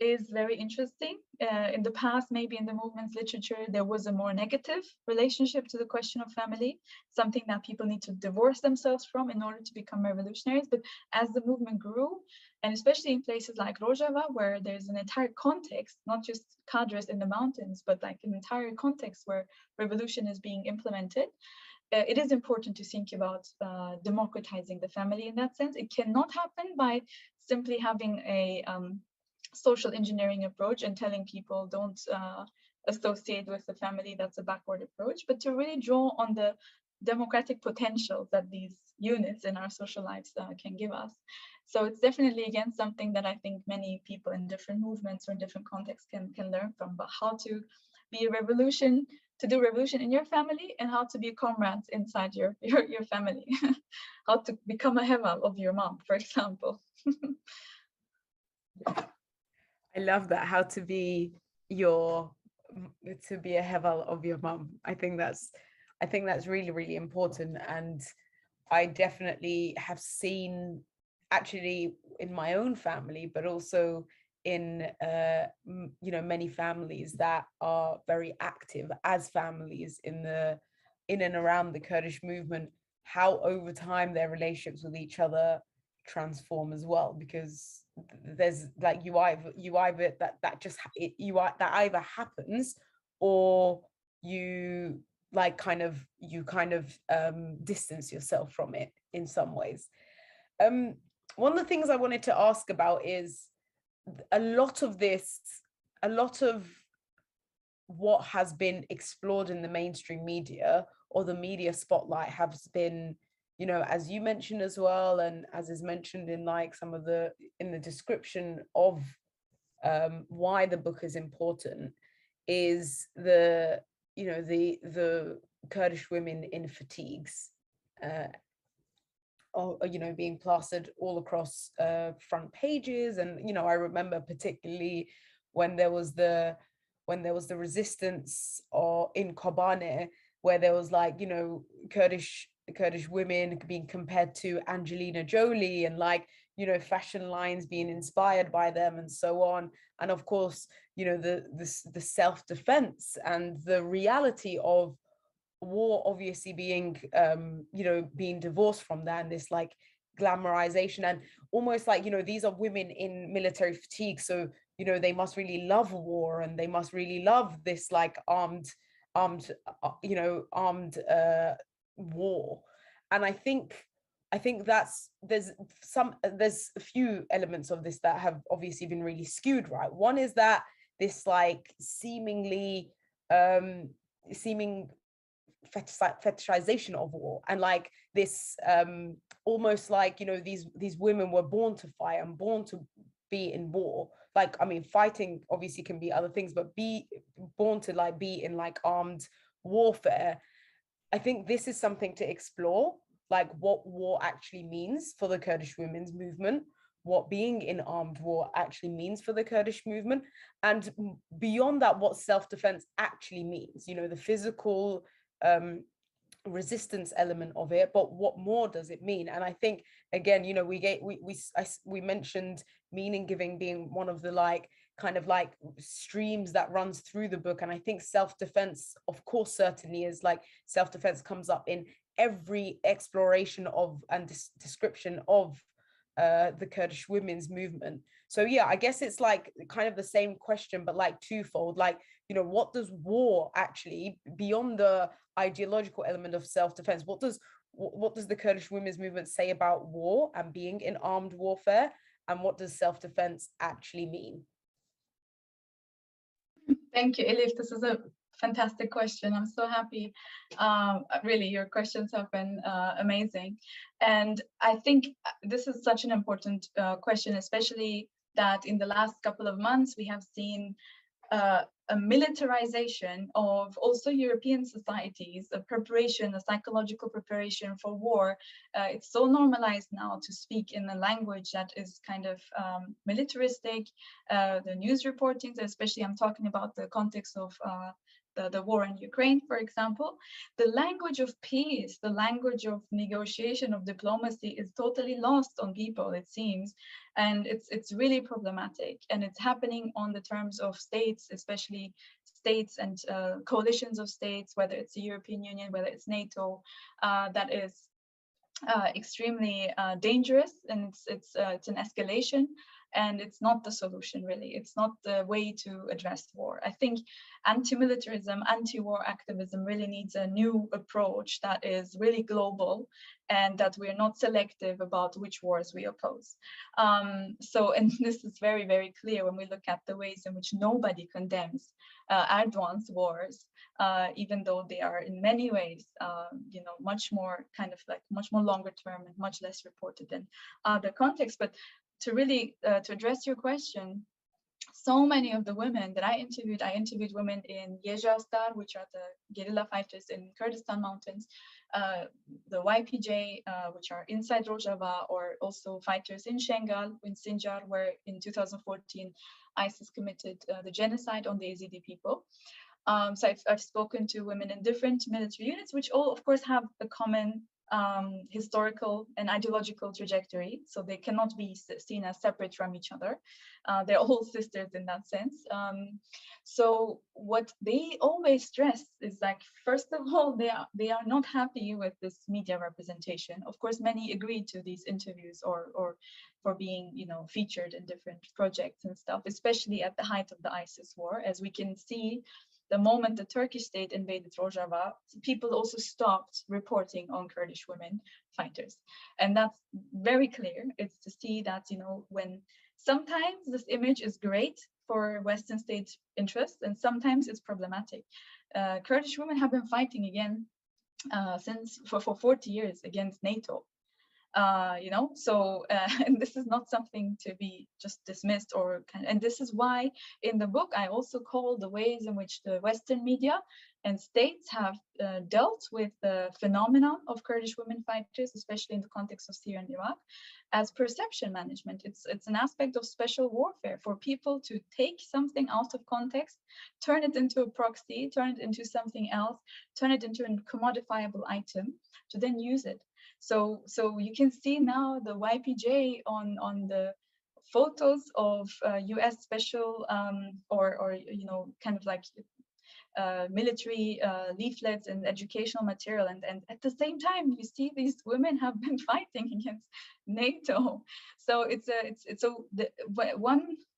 Speaker 3: is very interesting. In the past, maybe in the movement's literature, there was a more negative relationship to the question of family, something that people need to divorce themselves from in order to become revolutionaries. But as the movement grew, and especially in places like Rojava, where there's an entire context, not just cadres in the mountains, but like an entire context where revolution is being implemented, it is important to think about democratizing the family in that sense. It cannot happen by simply having a social engineering approach and telling people don't associate with the family. That's a backward approach, but to really draw on the democratic potential that these units in our social lives can give us. So it's definitely, again, something that I think many people in different movements or in different contexts can learn from, but how to be a revolution, to do revolution in your family, and how to be comrades inside your family. How to become a heval of your mom, for example.
Speaker 2: I love that. How to be a heval of your mum. I think that's really, really important. And I definitely have seen, actually, in my own family, but also in many families that are very active as families in and around the Kurdish movement, how over time their relationships with each other transform as well, because there's like you either that either happens, or you kind of distance yourself from it in some ways. One of the things I wanted to ask about is a lot of what has been explored in the mainstream media or the media spotlight has been, as you mentioned as well, and as is mentioned in in the description of why the book is important, is the Kurdish women in fatigues, being plastered all across front pages. And I remember particularly when there was the resistance or in Kobane, where there was Kurdish women being compared to Angelina Jolie, and fashion lines being inspired by them and so on. And of course, the self-defense and the reality of war obviously being being divorced from that, and this glamorization, and almost these are women in military fatigue, so they must really love war, and they must really love this armed war. And I think there's a few elements of this that have obviously been really skewed, right? One is that this seeming fetishization of war, and this almost these women were born to fight and born to be in war. Fighting obviously can be other things, but be born to be in armed warfare. I think this is something to explore, what war actually means for the Kurdish women's movement, what being in armed war actually means for the Kurdish movement, and beyond that, what self-defense actually means, the physical resistance element of it, but what more does it mean? And I think, again, we mentioned meaning giving being one of the streams that runs through the book. And I think self-defense, of course, certainly is self-defense comes up in every exploration of and description of the Kurdish women's movement. So yeah, I guess it's like kind of the same question, but like twofold. Like, you know, what does war actually, beyond the ideological element of self-defense, what does the Kurdish women's movement say about war and being in armed warfare, and what does self-defense actually mean?
Speaker 3: Thank you, Elif. This is a fantastic question. I'm so happy. Really, your questions have been amazing. And I think this is such an important question, especially that in the last couple of months, we have seen a militarization of also European societies, a preparation, a psychological preparation for war. It's so normalized now to speak in a language that is kind of militaristic. The news reporting, especially I'm talking about the context of the war in Ukraine, for example, the language of peace, the language of negotiation, of diplomacy is totally lost on people, it seems. And it's really problematic. And it's happening on the terms of states, especially states and coalitions of states, whether it's the European Union, whether it's NATO, that is extremely dangerous, and it's an escalation, and it's not the solution, really. It's not the way to address war. I think anti-militarism, anti-war activism really needs a new approach that is really global, and that we're not selective about which wars we oppose. And this is very, very clear when we look at the ways in which nobody condemns Erdogan's wars, even though they are in many ways, much more kind of like much more longer term and much less reported in other contexts. But to really to address your question, so many of the women that I interviewed women in Yezhastar, which are the guerrilla fighters in Kurdistan mountains, the YPJ, which are inside Rojava, or also fighters in Shengal, in Sinjar, where in 2014, ISIS committed the genocide on the Yazidi people. So I've spoken to women in different military units, which all, of course, have a common historical and ideological trajectory. So they cannot be seen as separate from each other. They're all sisters in that sense. So what they always stress is, like, first of all, they are not happy with this media representation. Of course, many agreed to these interviews or for being, featured in different projects and stuff, especially at the height of the ISIS war. As we can see, the moment the Turkish state invaded Rojava, people also stopped reporting on Kurdish women fighters. And that's very clear. It's to see that, when sometimes this image is great for Western state interests, and sometimes it's problematic. Kurdish women have been fighting again for 40 years against NATO. And this is not something to be just dismissed and this is why in the book I also call the ways in which the Western media and states have dealt with the phenomenon of Kurdish women fighters, especially in the context of Syria and Iraq, as perception management. It's an aspect of special warfare for people to take something out of context, turn it into a proxy, turn it into something else, turn it into a commodifiable item to then use it. So you can see now the YPJ on the photos of US special or kind of like military leaflets and educational material, and at the same time you see these women have been fighting against NATO. So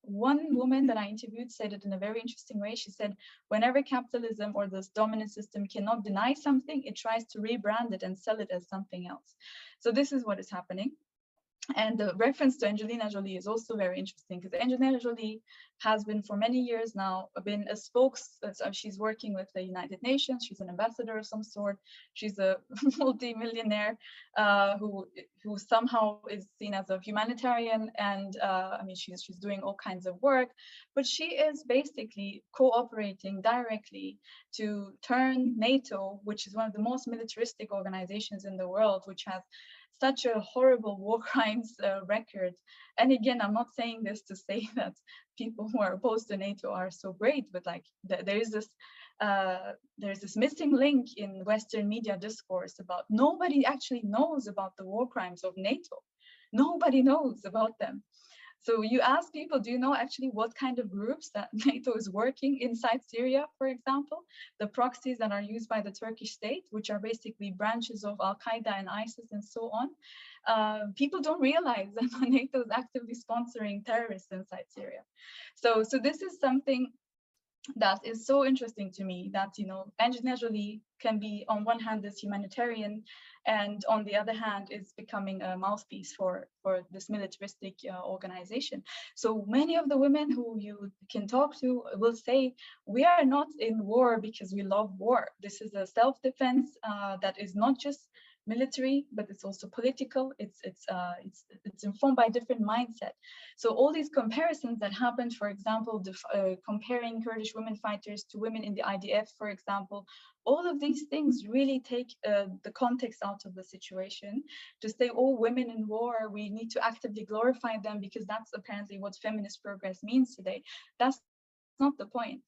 Speaker 3: one woman that I interviewed said it in a very interesting way. She said, whenever capitalism or this dominant system cannot deny something, it tries to rebrand it and sell it as something else. So this is what is happening. And the reference to Angelina Jolie is also very interesting, because Angelina Jolie has been for many years now been a she's working with the United Nations. She's an ambassador of some sort. She's a multi-millionaire who somehow is seen as a humanitarian, and she's doing all kinds of work, but she is basically cooperating directly to turn NATO, which is one of the most militaristic organizations in the world, which has such a horrible war crimes record. And again, I'm not saying this to say that people who are opposed to NATO are so great, but like there's this missing link in Western media discourse about nobody actually knows about the war crimes of NATO. Nobody knows about them. So you ask people, do you know actually what kind of groups that NATO is working inside Syria, for example? The proxies that are used by the Turkish state, which are basically branches of Al-Qaeda and ISIS and so on. People don't realize that NATO is actively sponsoring terrorists inside Syria. So this is something that is so interesting to me, that, you know, Angelina Jolie can be on one hand this humanitarian, and on the other hand is becoming a mouthpiece for this militaristic organization. So many of the women who you can talk to will say, we are not in war because we love war. This is a self-defense that is not just military, but it's also political. It's informed by different mindset. So all these comparisons that happened, for example, comparing Kurdish women fighters to women in the IDF, for example, all of these things really take the context out of the situation to say, oh, women in war, we need to actively glorify them because that's apparently what feminist progress means today. That's not the point.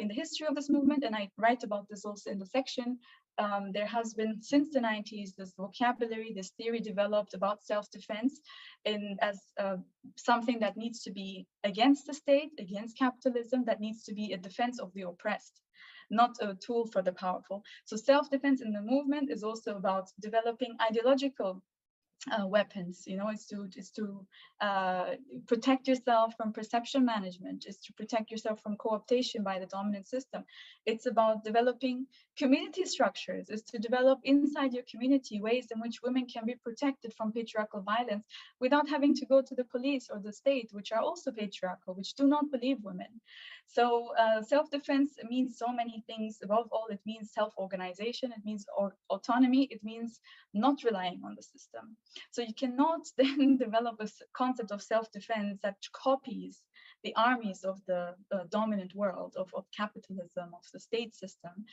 Speaker 3: In the history of this movement, and I write about this also in the section, there has been since the 90s this vocabulary, this theory developed about self-defense as something that needs to be against the state, against capitalism, that needs to be a defense of the oppressed, not a tool for the powerful. So self-defense in the movement is also about developing ideological weapons. You know, it's to protect yourself from perception management. It's to protect yourself from co-optation by the dominant system. It's about developing community structures. It's to develop inside your community ways in which women can be protected from patriarchal violence without having to go to the police or the state, which are also patriarchal, which do not believe women. So self-defense means so many things. Above all, it means self-organization. It means autonomy. It means not relying on the system. So you cannot then develop a concept of self-defense that copies the armies of the dominant world, of capitalism, of the state system.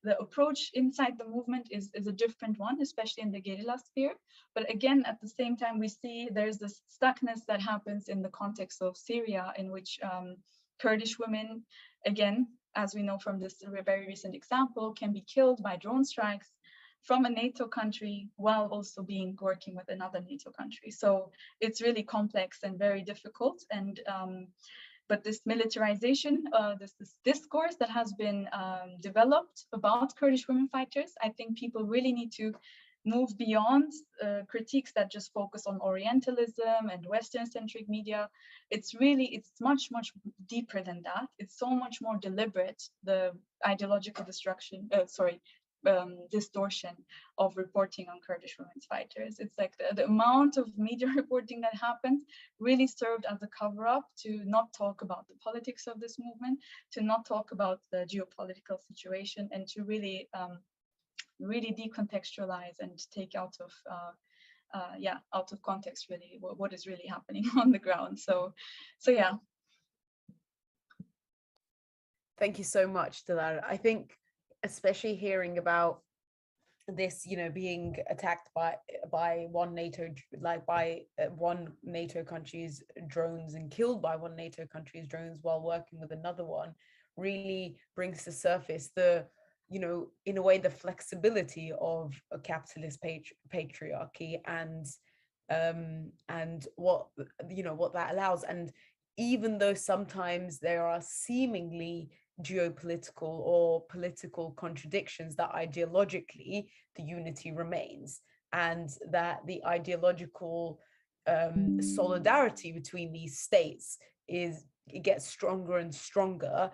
Speaker 3: The approach inside the movement is a different one, especially in the guerrilla sphere. But again, at the same time, we see there's this stuckness that happens in the context of Syria, in which Kurdish women, again, as we know from this very recent example, can be killed by drone strikes from a NATO country while also working with another NATO country. So it's really complex and very difficult. And but this militarization, this discourse that has been developed about Kurdish women fighters, I think people really need to move beyond critiques that just focus on Orientalism and Western-centric media. It's much, much deeper than that. It's so much more deliberate, the ideological distortion of reporting on Kurdish women's fighters. It's like the amount of media reporting that happened really served as a cover-up to not talk about the politics of this movement, to not talk about the geopolitical situation, and to really really decontextualize and take out of context really what is really happening on the ground. So yeah.
Speaker 2: Thank you so much, Dilar. I think especially hearing about this, you know, being attacked by one NATO, like by one NATO country's drones and killed by one NATO country's drones while working with another one, really brings to surface the, you know, in a way, the flexibility of a capitalist patriarchy and what, you know, what that allows. And even though sometimes there are seemingly geopolitical or political contradictions, that ideologically the unity remains, and that the ideological solidarity between these states it gets stronger and stronger,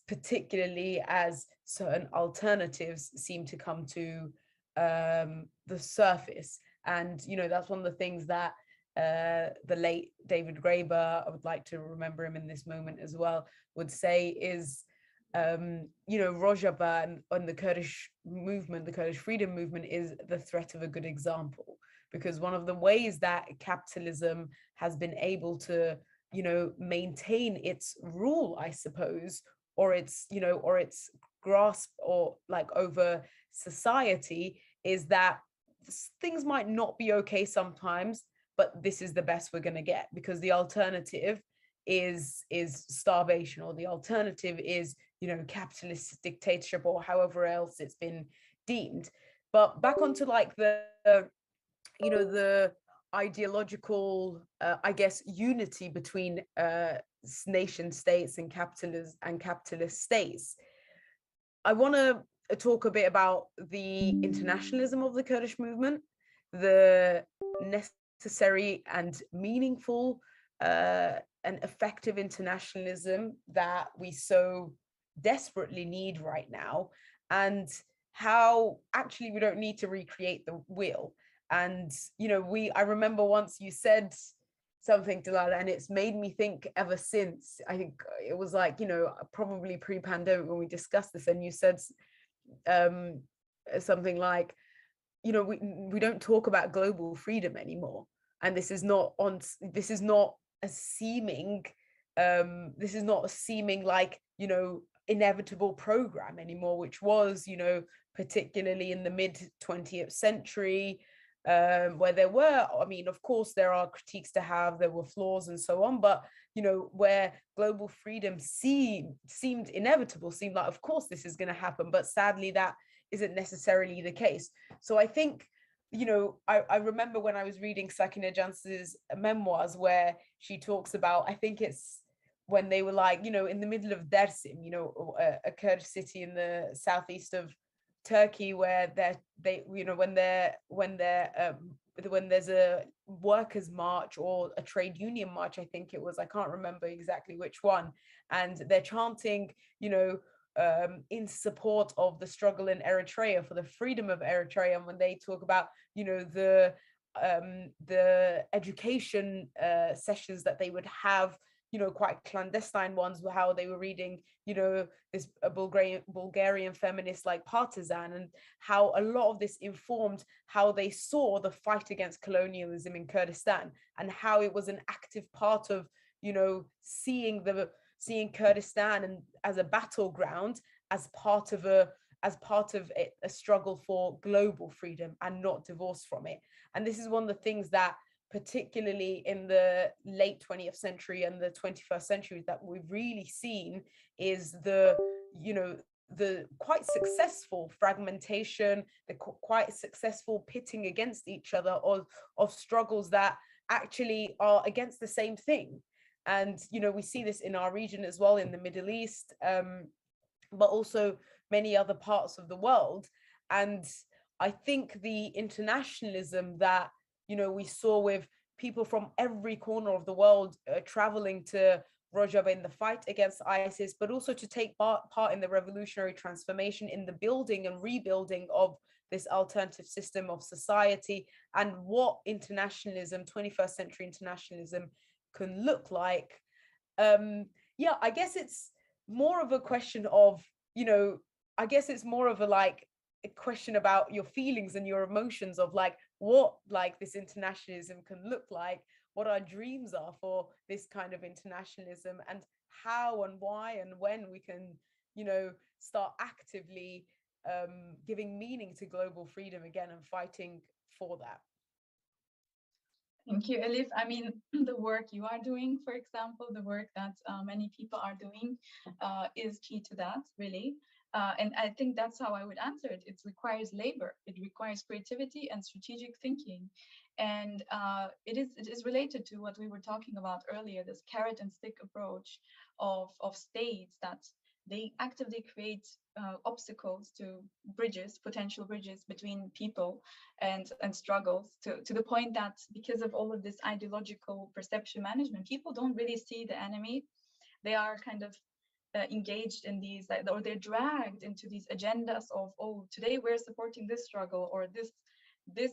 Speaker 2: particularly as certain alternatives seem to come to the surface. And, you know, that's one of the things that the late David Graeber, I would like to remember him in this moment as well, would say is, you know, Rojava and the Kurdish movement, the Kurdish freedom movement, is the threat of a good example. Because one of the ways that capitalism has been able to, you know, maintain its rule, I suppose, or its, you know, or its grasp or like over society, is that things might not be okay sometimes, but this is the best we're going to get, because the alternative is starvation, or the alternative is, you know, capitalist dictatorship, or however else it's been deemed. But back onto like the you know, the ideological, I guess, unity between nation states and capitalist states. I want to talk a bit about the internationalism of the Kurdish movement, the necessary and meaningful and effective internationalism that we so desperately need right now, and how actually we don't need to recreate the wheel. And I remember once you said something, Dilar, and it's made me think ever since. I think it was like, probably pre-pandemic when we discussed this, and you said something like, we don't talk about global freedom anymore, and this is not a seeming like inevitable program anymore, which was particularly in the mid 20th century, where there were, I mean, of course there are critiques to have, there were flaws and so on, but where global freedom seemed inevitable, seemed like, of course this is going to happen, but sadly that isn't necessarily the case. So I think, I remember when I was reading Sakina Jansu's memoirs, where she talks about, I think it's when they were like, in the middle of Dersim, a Kurdish city in the southeast of Turkey, where when there's a workers' march or a trade union march, I think it was, I can't remember exactly which one, and they're chanting, in support of the struggle in Eritrea for the freedom of Eritrea. And when they talk about, the education sessions that they would have, quite clandestine ones, how they were reading, this Bulgarian feminist like Partisan, and how a lot of this informed how they saw the fight against colonialism in Kurdistan, and how it was an active part of, seeing Kurdistan and as a battleground, as part of a struggle for global freedom, and not divorced from it. And this is one of the things that, particularly in the late 20th century and the 21st century, that we've really seen, is the quite successful fragmentation, the quite successful pitting against each other of struggles that actually are against the same thing. And we see this in our region as well, in the Middle East, but also many other parts of the world. And I think the internationalism that we saw, with people from every corner of the world traveling to Rojava in the fight against ISIS, but also to take part in the revolutionary transformation, in the building and rebuilding of this alternative system of society, and what internationalism, 21st century internationalism, can look like. I guess it's more of a question of, I guess it's more of a question about your feelings and your emotions of what this internationalism can look like, what our dreams are for this kind of internationalism, and how and why and when we can start actively giving meaning to global freedom again, and fighting for that.
Speaker 3: Thank you, Elif. I mean, the work you are doing, for example, the work that many people are doing is key to that, really. And I think that's how I would answer it. It requires labor, it requires creativity and strategic thinking. And it is related to what we were talking about earlier, this carrot and stick approach of states that they actively create obstacles to potential bridges between people and struggles, to the point that because of all of this ideological perception management, people don't really see the enemy. They are kind of engaged in these, or they're dragged into these agendas of, oh, today we're supporting this struggle, or this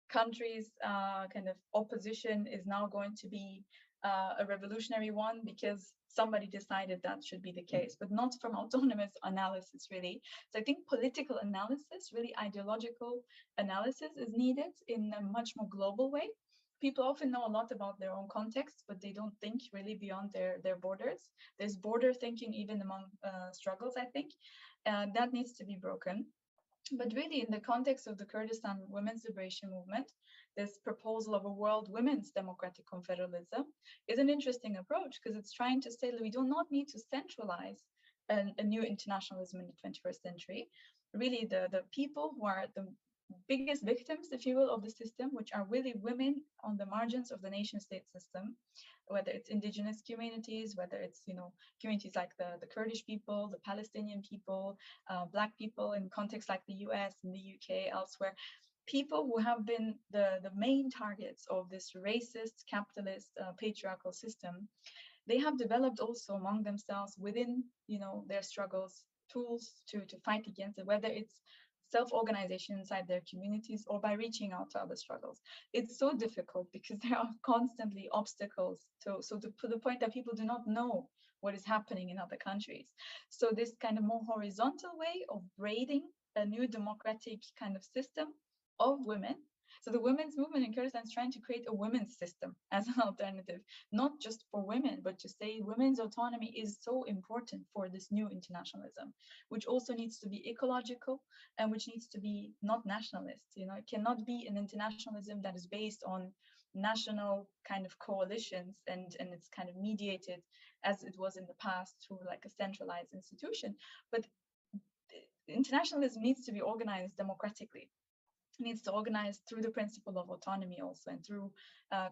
Speaker 3: country's kind of opposition is now going to be a revolutionary one because somebody decided that should be the case, but not from autonomous analysis, really. So I think political analysis, really ideological analysis, is needed in a much more global way. People often know a lot about their own context, but they don't think really beyond their borders. There's border thinking even among struggles, I think. That needs to be broken. But really, in the context of the Kurdistan women's liberation movement, this proposal of a world women's democratic confederalism is an interesting approach, because it's trying to say that we do not need to centralize a new internationalism in the 21st century. Really, the people who are biggest victims, if you will, of the system, which are really women on the margins of the nation state system, whether it's indigenous communities, whether it's, communities like the Kurdish people, the Palestinian people, Black people in contexts like the US and the UK, elsewhere, people who have been the main targets of this racist, capitalist, patriarchal system. They have developed also among themselves within, their struggles, tools to fight against it, whether it's self-organization inside their communities or by reaching out to other struggles. It's so difficult because there are constantly obstacles to the point that people do not know what is happening in other countries. So this kind of more horizontal way of braiding a new democratic kind of system of women. So the women's movement in Kurdistan is trying to create a women's system as an alternative, not just for women, but to say women's autonomy is so important for this new internationalism, which also needs to be ecological and which needs to be not nationalist. It cannot be an internationalism that is based on national kind of coalitions and it's kind of mediated as it was in the past through like a centralized institution. But internationalism needs to be organized democratically, needs to organize through the principle of autonomy also and through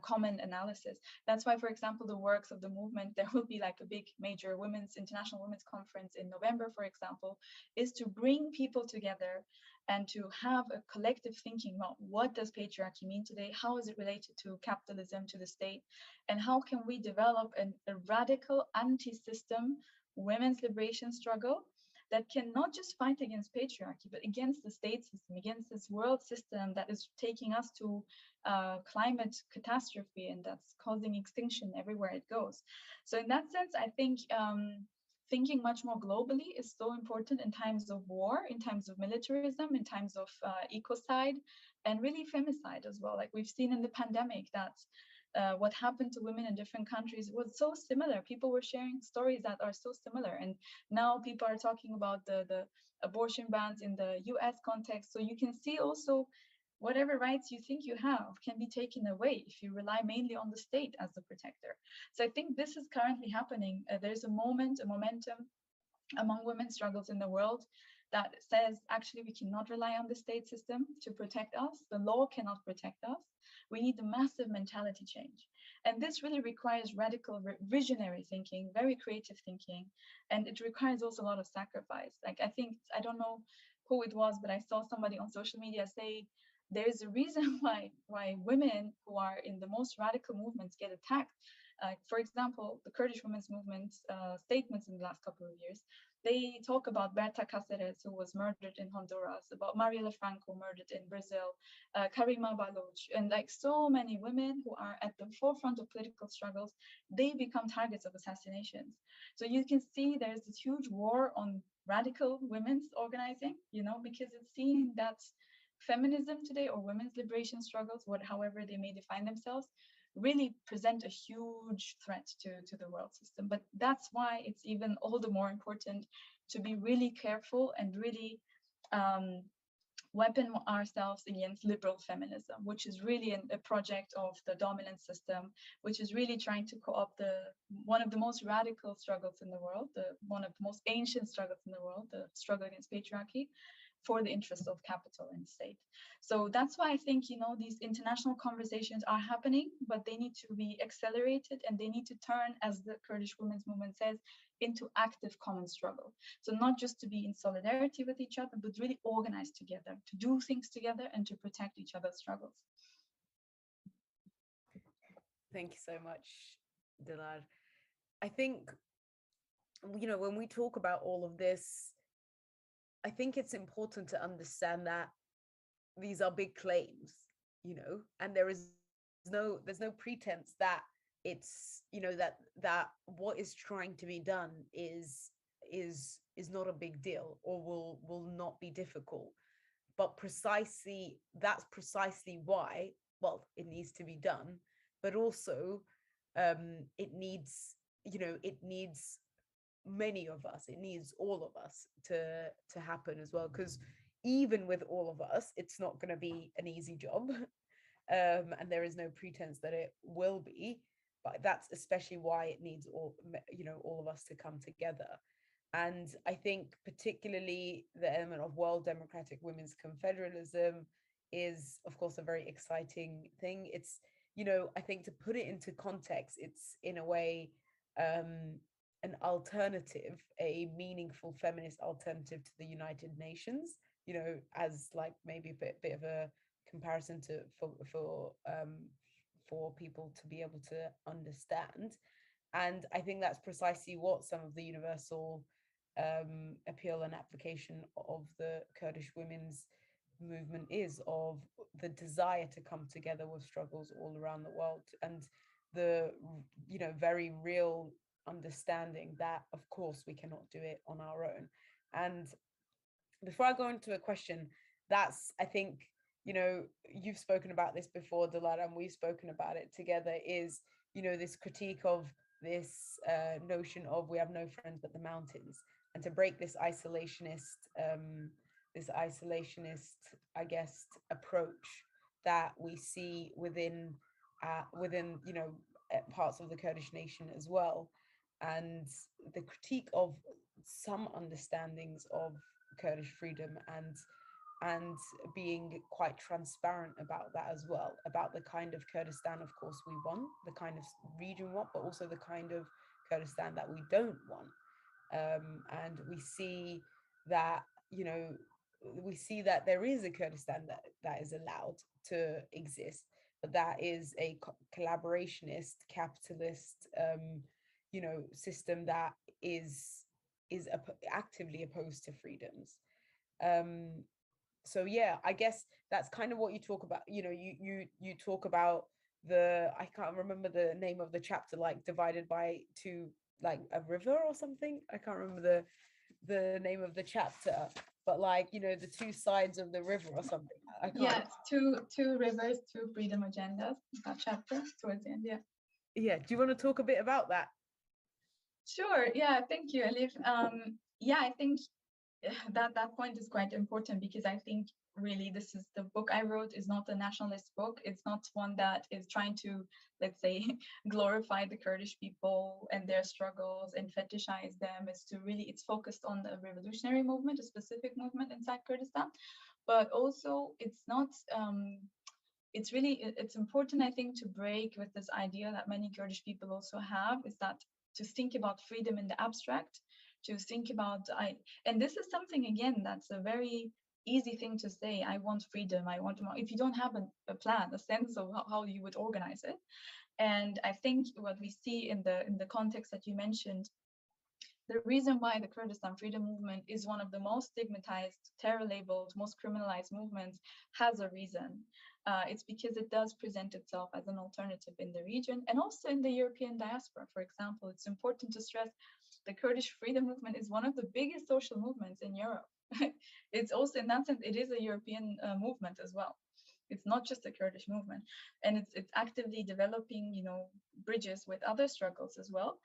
Speaker 3: common analysis. That's why, for example, the works of the movement, there will be like a big major international women's conference in November, for example, is to bring people together and to have a collective thinking about what does patriarchy mean today, how is it related to capitalism, to the state, and how can we develop a radical anti-system women's liberation struggle that can not just fight against patriarchy, but against the state system, against this world system that is taking us to climate catastrophe and that's causing extinction everywhere it goes. So in that sense, I think thinking much more globally is so important in times of war, in times of militarism, in times of ecocide, and really femicide as well. Like we've seen in the pandemic that what happened to women in different countries was so similar. People were sharing stories that are so similar. And now people are talking about the abortion bans in the US context. So you can see also whatever rights you think you have can be taken away if you rely mainly on the state as the protector. So I think this is currently happening. There's a momentum among women's struggles in the world that says actually we cannot rely on the state system to protect us. The law cannot protect us. We need a massive mentality change. And this really requires radical visionary thinking, very creative thinking. And it requires also a lot of sacrifice. Like I don't know who it was, but I saw somebody on social media say, there is a reason why women who are in the most radical movements get attacked. For example, the Kurdish women's movement statements in the last couple of years, they talk about Berta Cáceres, who was murdered in Honduras, about Mariela Franco murdered in Brazil, Karima Baloch, and like so many women who are at the forefront of political struggles, they become targets of assassinations. So you can see there's this huge war on radical women's organizing, because it's seen that feminism today or women's liberation struggles, however they may define themselves, really present a huge threat to the world system. But that's why it's even all the more important to be really careful and really weapon ourselves against liberal feminism, which is really a project of the dominant system, which is really trying to co-opt one of the most radical struggles in the world, one of the most ancient struggles in the world, the struggle against patriarchy, for the interest of capital and state. So that's why I think, these international conversations are happening, but they need to be accelerated and they need to turn, as the Kurdish women's movement says, into active common struggle. So not just to be in solidarity with each other, but really organized together, to do things together and to protect each other's struggles.
Speaker 2: Thank you so much, Dilar. I think, when we talk about all of this, I think it's important to understand that these are big claims, and there's no pretense that it's, that what is trying to be done is not a big deal or will not be difficult. But that's precisely why, well, it needs to be done, but also it needs many of us, it needs all of us to happen as well, because even with all of us, it's not going to be an easy job. And there is no pretense that it will be, but that's especially why it needs all of us to come together. And I think particularly the element of World Democratic Women's Confederalism is, of course, a very exciting thing. It's, you know, I think to put it into context, it's in a way an alternative, a meaningful feminist alternative to the United Nations, you know, as like maybe a bit of a comparison to for people to be able to understand. And I think that's precisely what some of the universal appeal and application of the Kurdish women's movement is, of the desire to come together with struggles all around the world, and the, you know, very real understanding that of course we cannot do it on our own. And before I go into a question, that's, I think, you know, you've spoken about this before, Dilar, and we've spoken about it together, is, you know, this critique of this notion of we have no friends but the mountains, and to break this isolationist, I guess, approach that we see within you know, parts of the Kurdish nation as well, and the critique of some understandings of Kurdish freedom, and being quite transparent about that as well, about the kind of Kurdistan, of course, we want, the kind of region we want, but also the kind of Kurdistan that we don't want. And we see that, you know, we see that there is a Kurdistan that is allowed to exist, but that is a collaborationist, capitalist, you know, system that is actively opposed to freedoms. So yeah, I guess that's kind of what you talk about. You know, you talk about the, I can't remember the name of the chapter, like divided by two, like a river or something. I can't remember the name of the chapter, but like, you know, the two sides of the river or something. I can't.
Speaker 3: Yeah, two rivers, two freedom agendas. That chapter towards the end. Yeah.
Speaker 2: Yeah. Do you want to talk a bit about that?
Speaker 3: Sure. Yeah. Thank you, Elif. Yeah, I think that point is quite important, because I think really this is the book I wrote is not a nationalist book. It's not one that is trying to, let's say, glorify the Kurdish people and their struggles and fetishize them. It's focused on the revolutionary movement, a specific movement inside Kurdistan, but also it's not. It's important, I think, to break with this idea that many Kurdish people also have, is that to think about freedom in the abstract, to think about and this is something, again, that's a very easy thing to say. I want freedom, I want more, if you don't have a plan, a sense of how you would organize it. And I think what we see in the context that you mentioned, the reason why the Kurdistan freedom movement is one of the most stigmatized, terror-labeled, most criminalized movements has a reason. It's because it does present itself as an alternative in the region and also in the European diaspora. For example, it's important to stress the Kurdish freedom movement is one of the biggest social movements in Europe. It's also, in that sense, it is a European movement as well. It's not just a Kurdish movement, and it's actively developing, you know, bridges with other struggles as well.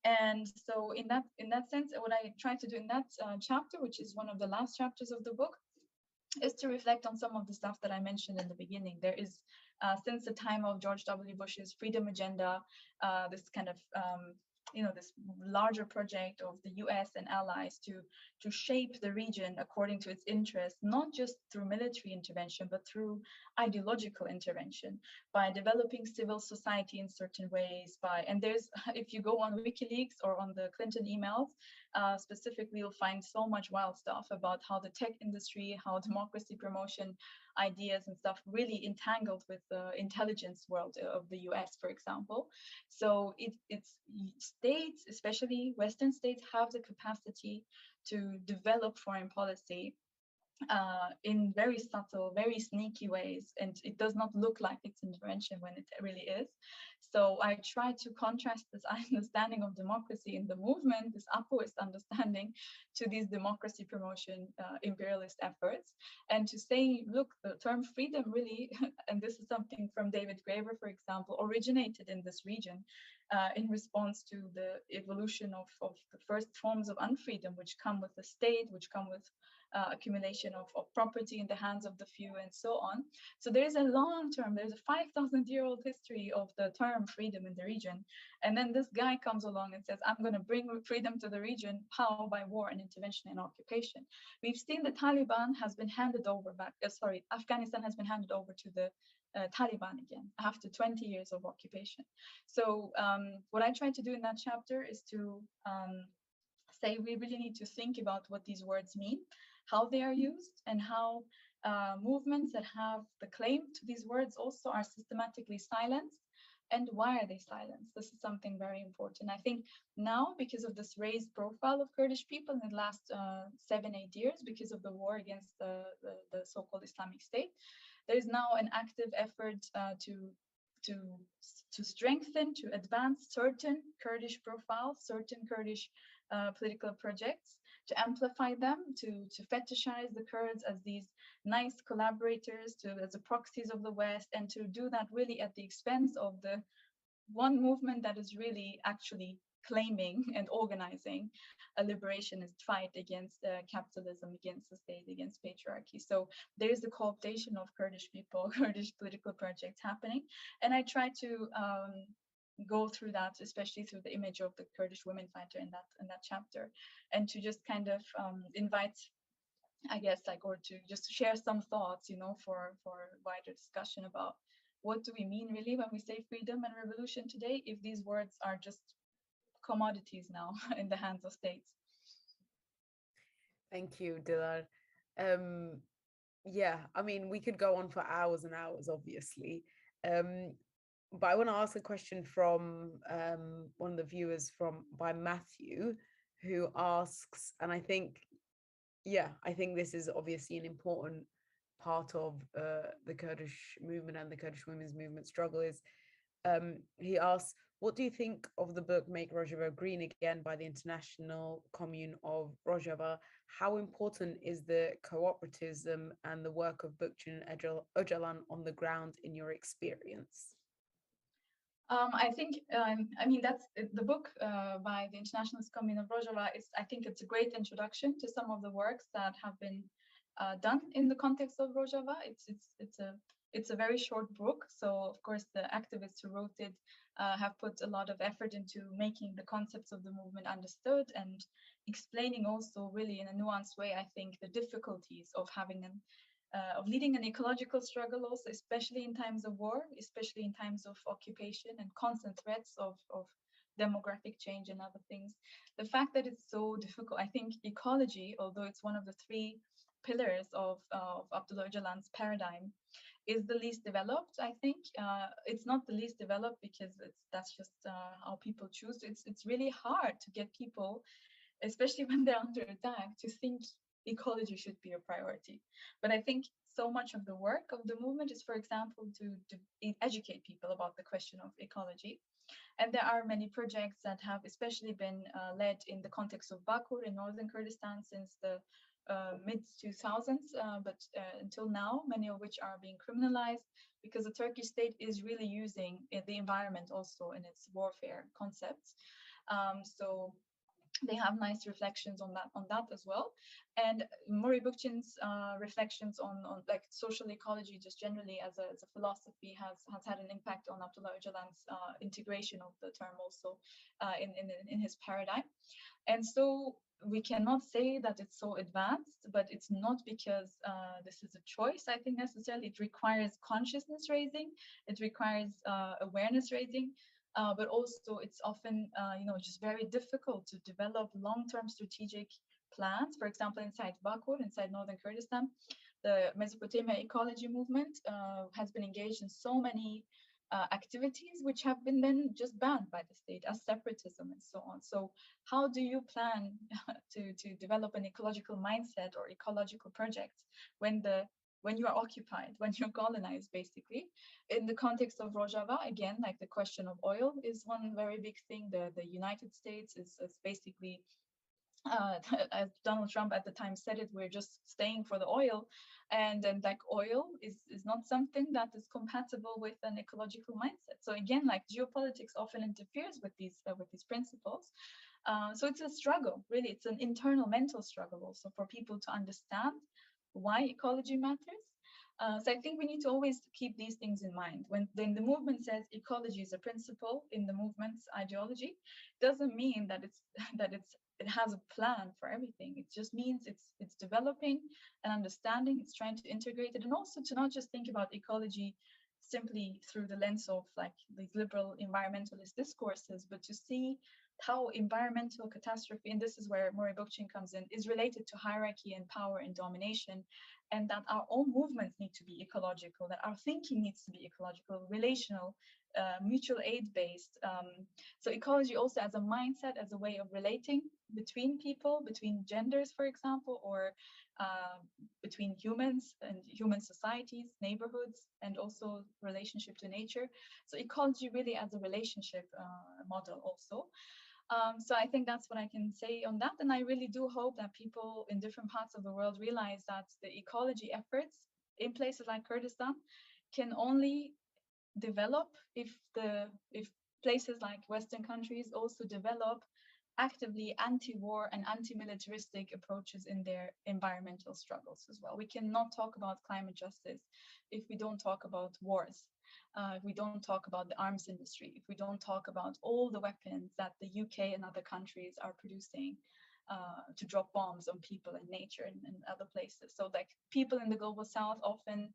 Speaker 3: And so in that sense, what I tried to do in that chapter, which is one of the last chapters of the book, is to reflect on some of the stuff that I mentioned in the beginning. There is, since the time of George W. Bush's freedom agenda, this kind of this larger project of the US and allies to shape the region according to its interests, not just through military intervention, but through ideological intervention, by developing civil society in certain ways. And there's, if you go on WikiLeaks or on the Clinton emails, specifically, you'll find so much wild stuff about how the tech industry, how democracy promotion ideas and stuff really entangled with the intelligence world of the US, for example. So it's states, especially Western states, have the capacity to develop foreign policy in very subtle, very sneaky ways, and it does not look like it's intervention when it really is. So I try to contrast this understanding of democracy in the movement, this Apoist understanding, to these democracy promotion imperialist efforts, and to say, look, the term freedom really, and this is something from David Graeber, for example, originated in this region. in response to the evolution of the first forms of unfreedom, which come with the state, which come with accumulation of property in the hands of the few, and so on. So there's a long term, there's a 5,000-year-old history of the term freedom in the region. And then this guy comes along and says, I'm going to bring freedom to the region. How? By war and intervention and occupation. We've seen the Taliban has been handed over back, Afghanistan has been handed over to the Taliban again after 20 years of occupation. So what I try to do in that chapter is to say we really need to think about what these words mean, how they are used, and how movements that have the claim to these words also are systematically silenced. And why are they silenced? This is something very important. I think now, because of this raised profile of Kurdish people in the last 7-8 years, because of the war against the so-called Islamic State, there is now an active effort to strengthen, to advance certain Kurdish profiles, certain Kurdish political projects, to amplify them, to fetishize the Kurds as these nice collaborators, as the proxies of the West, and to do that really at the expense of the one movement that is really actually claiming and organizing a liberationist fight against capitalism, against the state, against patriarchy. So there is the co-optation of Kurdish people, Kurdish political projects happening. And I try to go through that, especially through the image of the Kurdish women fighter in that chapter, and to just kind of invite, I guess, or to just share some thoughts, for wider discussion about what do we mean really when we say freedom and revolution today, if these words are just commodities now in the hands of states.
Speaker 2: Thank you, Dilar. Yeah, I mean, we could go on for hours and hours, obviously. But I want to ask a question from one of the viewers by Matthew, who asks, and I think this is obviously an important part of the Kurdish movement and the Kurdish women's movement struggle is, he asks, what do you think of the book Make Rojava Green Again by the International Commune of Rojava? How important is the cooperativism and the work of Bukcin and Öcalan on the ground in your experience?
Speaker 3: I think, that's the book by the Internationalist Commune of Rojava. I think it's a great introduction to some of the works that have been done in the context of Rojava. It's a very short book, so of course the activists who wrote it have put a lot of effort into making the concepts of the movement understood and explaining also really in a nuanced way, I think, the difficulties of having of leading an ecological struggle also, especially in times of war, especially in times of occupation and constant threats of demographic change and other things. The fact that it's so difficult, I think ecology, although it's one of the 3 pillars of Abdullah Öcalan's paradigm, is the least developed, I think. It's not the least developed because that's just how people choose. It's really hard to get people, especially when they're under attack, to think ecology should be a priority. But I think so much of the work of the movement is, for example, to educate people about the question of ecology. And there are many projects that have especially been led in the context of Bakur in northern Kurdistan since the mid-2000s, but until now, many of which are being criminalized because the Turkish state is really using the environment also in its warfare concepts. So they have nice reflections on that as well. And Murray Bookchin's reflections on like social ecology just generally as a philosophy has had an impact on Abdullah Öcalan's integration of the term also in his paradigm. And so we cannot say that it's so advanced, but it's not because this is a choice, I think, necessarily. It requires consciousness raising, it requires awareness raising, but also it's often, just very difficult to develop long-term strategic plans. For example, inside Bakur, inside northern Kurdistan, the Mesopotamia ecology movement has been engaged in so many activities which have been then just banned by the state as separatism and so on. So how do you plan to develop an ecological mindset or ecological projects when you are occupied, when you're colonized, basically? In the context of Rojava, again, like the question of oil is one very big thing. The United States is basically as Donald Trump at the time said it, we're just staying for the oil, and then like oil is not something that is compatible with an ecological mindset. So again, like geopolitics often interferes with these principles. So it's a struggle, really. It's an internal mental struggle also for people to understand why ecology matters. So I think we need to always keep these things in mind. When the movement says ecology is a principle in the movement's ideology, doesn't mean that it's that it has a plan for everything. It just means it's developing an understanding. It's trying to integrate it, and also to not just think about ecology simply through the lens of like these liberal environmentalist discourses, but to see how environmental catastrophe, and this is where Murray Bookchin comes in, is related to hierarchy and power and domination, and that our own movements need to be ecological, that our thinking needs to be ecological, relational, mutual aid based. So ecology also as a mindset, as a way of relating between people, between genders, for example, or between humans and human societies, neighborhoods, and also relationship to nature. So ecology really as a relationship model also. So I think that's what I can say on that. And I really do hope that people in different parts of the world realize that the ecology efforts in places like Kurdistan can only develop if places like Western countries also develop actively anti-war and anti-militaristic approaches in their environmental struggles as well. We cannot talk about climate justice if we don't talk about wars, if we don't talk about the arms industry, if we don't talk about all the weapons that the UK and other countries are producing to drop bombs on people and nature and other places. So like people in the global south often,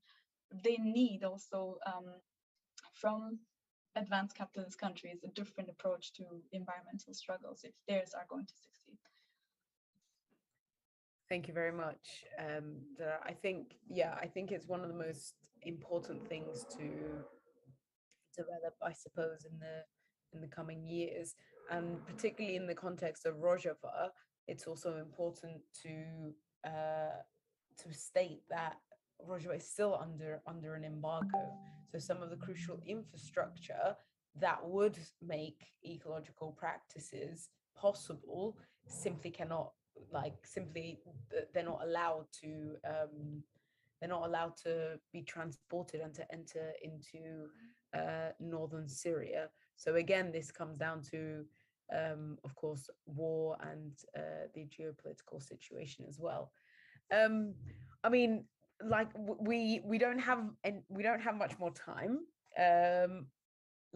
Speaker 3: they need also from advanced capitalist countries a different approach to environmental struggles if theirs are going to succeed.
Speaker 2: Thank you very much. I think it's one of the most important things to develop, I suppose, in the coming years, and particularly in the context of Rojava, it's also important to state that Rojava is still under an embargo. So some of the crucial infrastructure that would make ecological practices possible simply cannot, they're not allowed to be transported and to enter into northern Syria. So again, this comes down to of course war and the geopolitical situation as well. I mean, like we don't have much more time.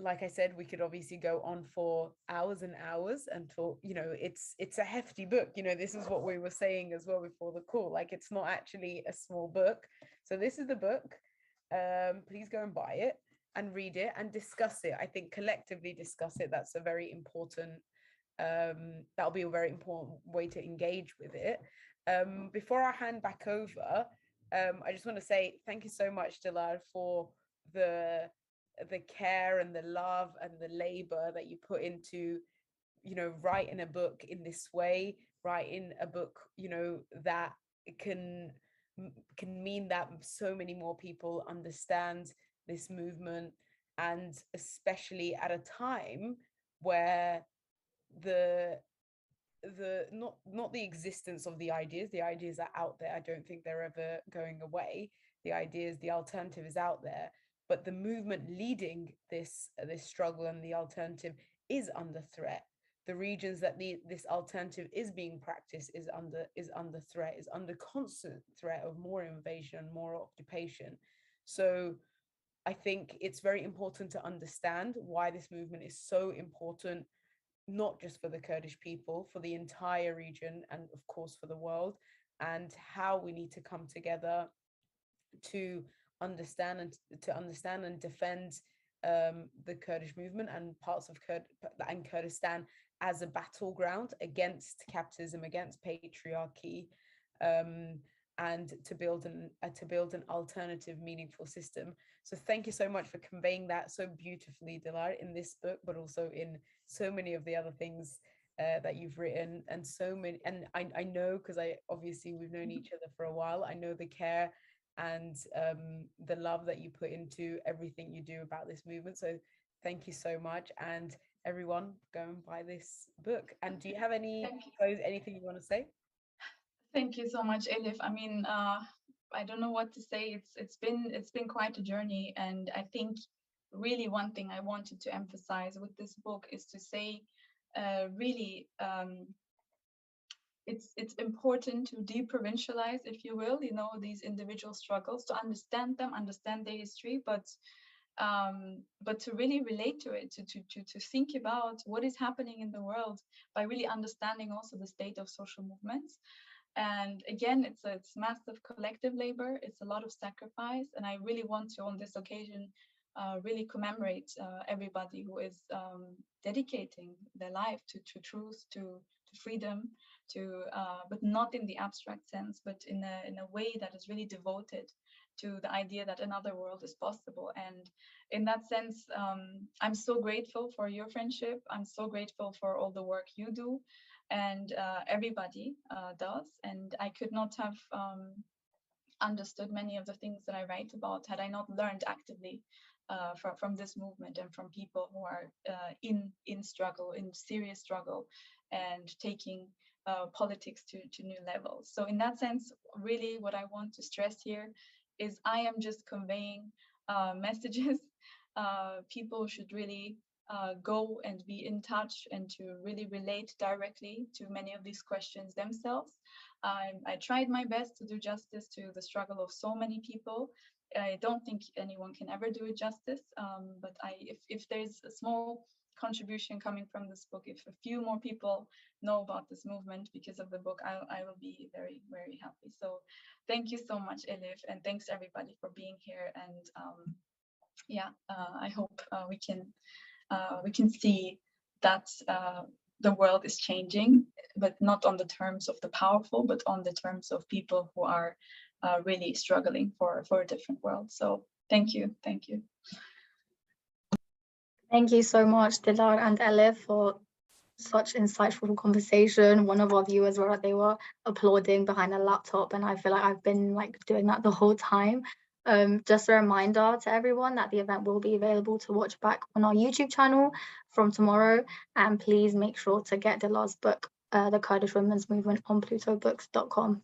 Speaker 2: Like I said, we could obviously go on for hours and hours and talk. It's a hefty book. This is what we were saying as well before the call. Like, it's not actually a small book. So this is the book. Please go and buy it and read it and discuss it. I think collectively discuss it. That's a very important. That'll be a very important way to engage with it. Before I hand back over, I just want to say thank you so much, Dilar, for the care and the love and the labor that you put into, writing a book in this way, writing a book, that can mean that so many more people understand this movement, and especially at a time where the not the existence of the ideas are out there. I don't think they're ever going away. The alternative is out there, but the movement leading this struggle and the alternative is under threat. The regions that this alternative is being practiced is under threat, is under constant threat of more invasion, more occupation. So I think it's very important to understand why this movement is so important, not just for the Kurdish people, for the entire region, and of course for the world, and how we need to come together to understand and defend the Kurdish movement and parts of Kurdistan as a battleground against capitalism, against patriarchy, and to build an alternative, meaningful system. So thank you so much for conveying that so beautifully, Dilar, in this book, but also in so many of the other things that you've written, and so many. And I know, because we've known each other for a while, I know the care and the love that you put into everything you do about this movement. So thank you so much. And everyone go and buy this book. And do you have anything you want to say?
Speaker 3: Thank you so much, Elif. I mean, I don't know what to say. It's been quite a journey, and I think really one thing I wanted to emphasize with this book is to say, really, it's important to deprovincialize, if you will, you know, these individual struggles, to understand them, understand their history, but to really relate to it, to think about what is happening in the world by really understanding also the state of social movements. And again, it's massive collective labor, it's a lot of sacrifice, and I really want to, on this occasion, really commemorate everybody who is dedicating their life to truth, to freedom, but not in the abstract sense, but in a way that is really devoted to the idea that another world is possible. And in that sense, I'm so grateful for your friendship. I'm so grateful for all the work you do, and everybody does. And I could not have understood many of the things that I write about had I not learned actively from this movement and from people who are in struggle, in serious struggle, and taking politics to new levels. So in that sense, really what I want to stress here is I am just conveying messages. People should really go and be in touch and to really relate directly to many of these questions themselves. I tried my best to do justice to the struggle of so many people. I don't think anyone can ever do it justice, but if there's a small contribution coming from this book, if a few more people know about this movement because of the book, I will be very, very happy. So thank you so much, Elif, and thanks everybody for being here. And I hope we can see that the world is changing, but not on the terms of the powerful, but on the terms of people who are really struggling for a different world. So thank you. Thank you.
Speaker 1: Thank you so much, Dilar and Elif, for such insightful conversation. One of our viewers they were applauding behind a laptop, and I feel like I've been doing that the whole time. Just a reminder to everyone that the event will be available to watch back on our YouTube channel from tomorrow, and please make sure to get Dilar's book, The Kurdish Women's Movement, on plutobooks.com.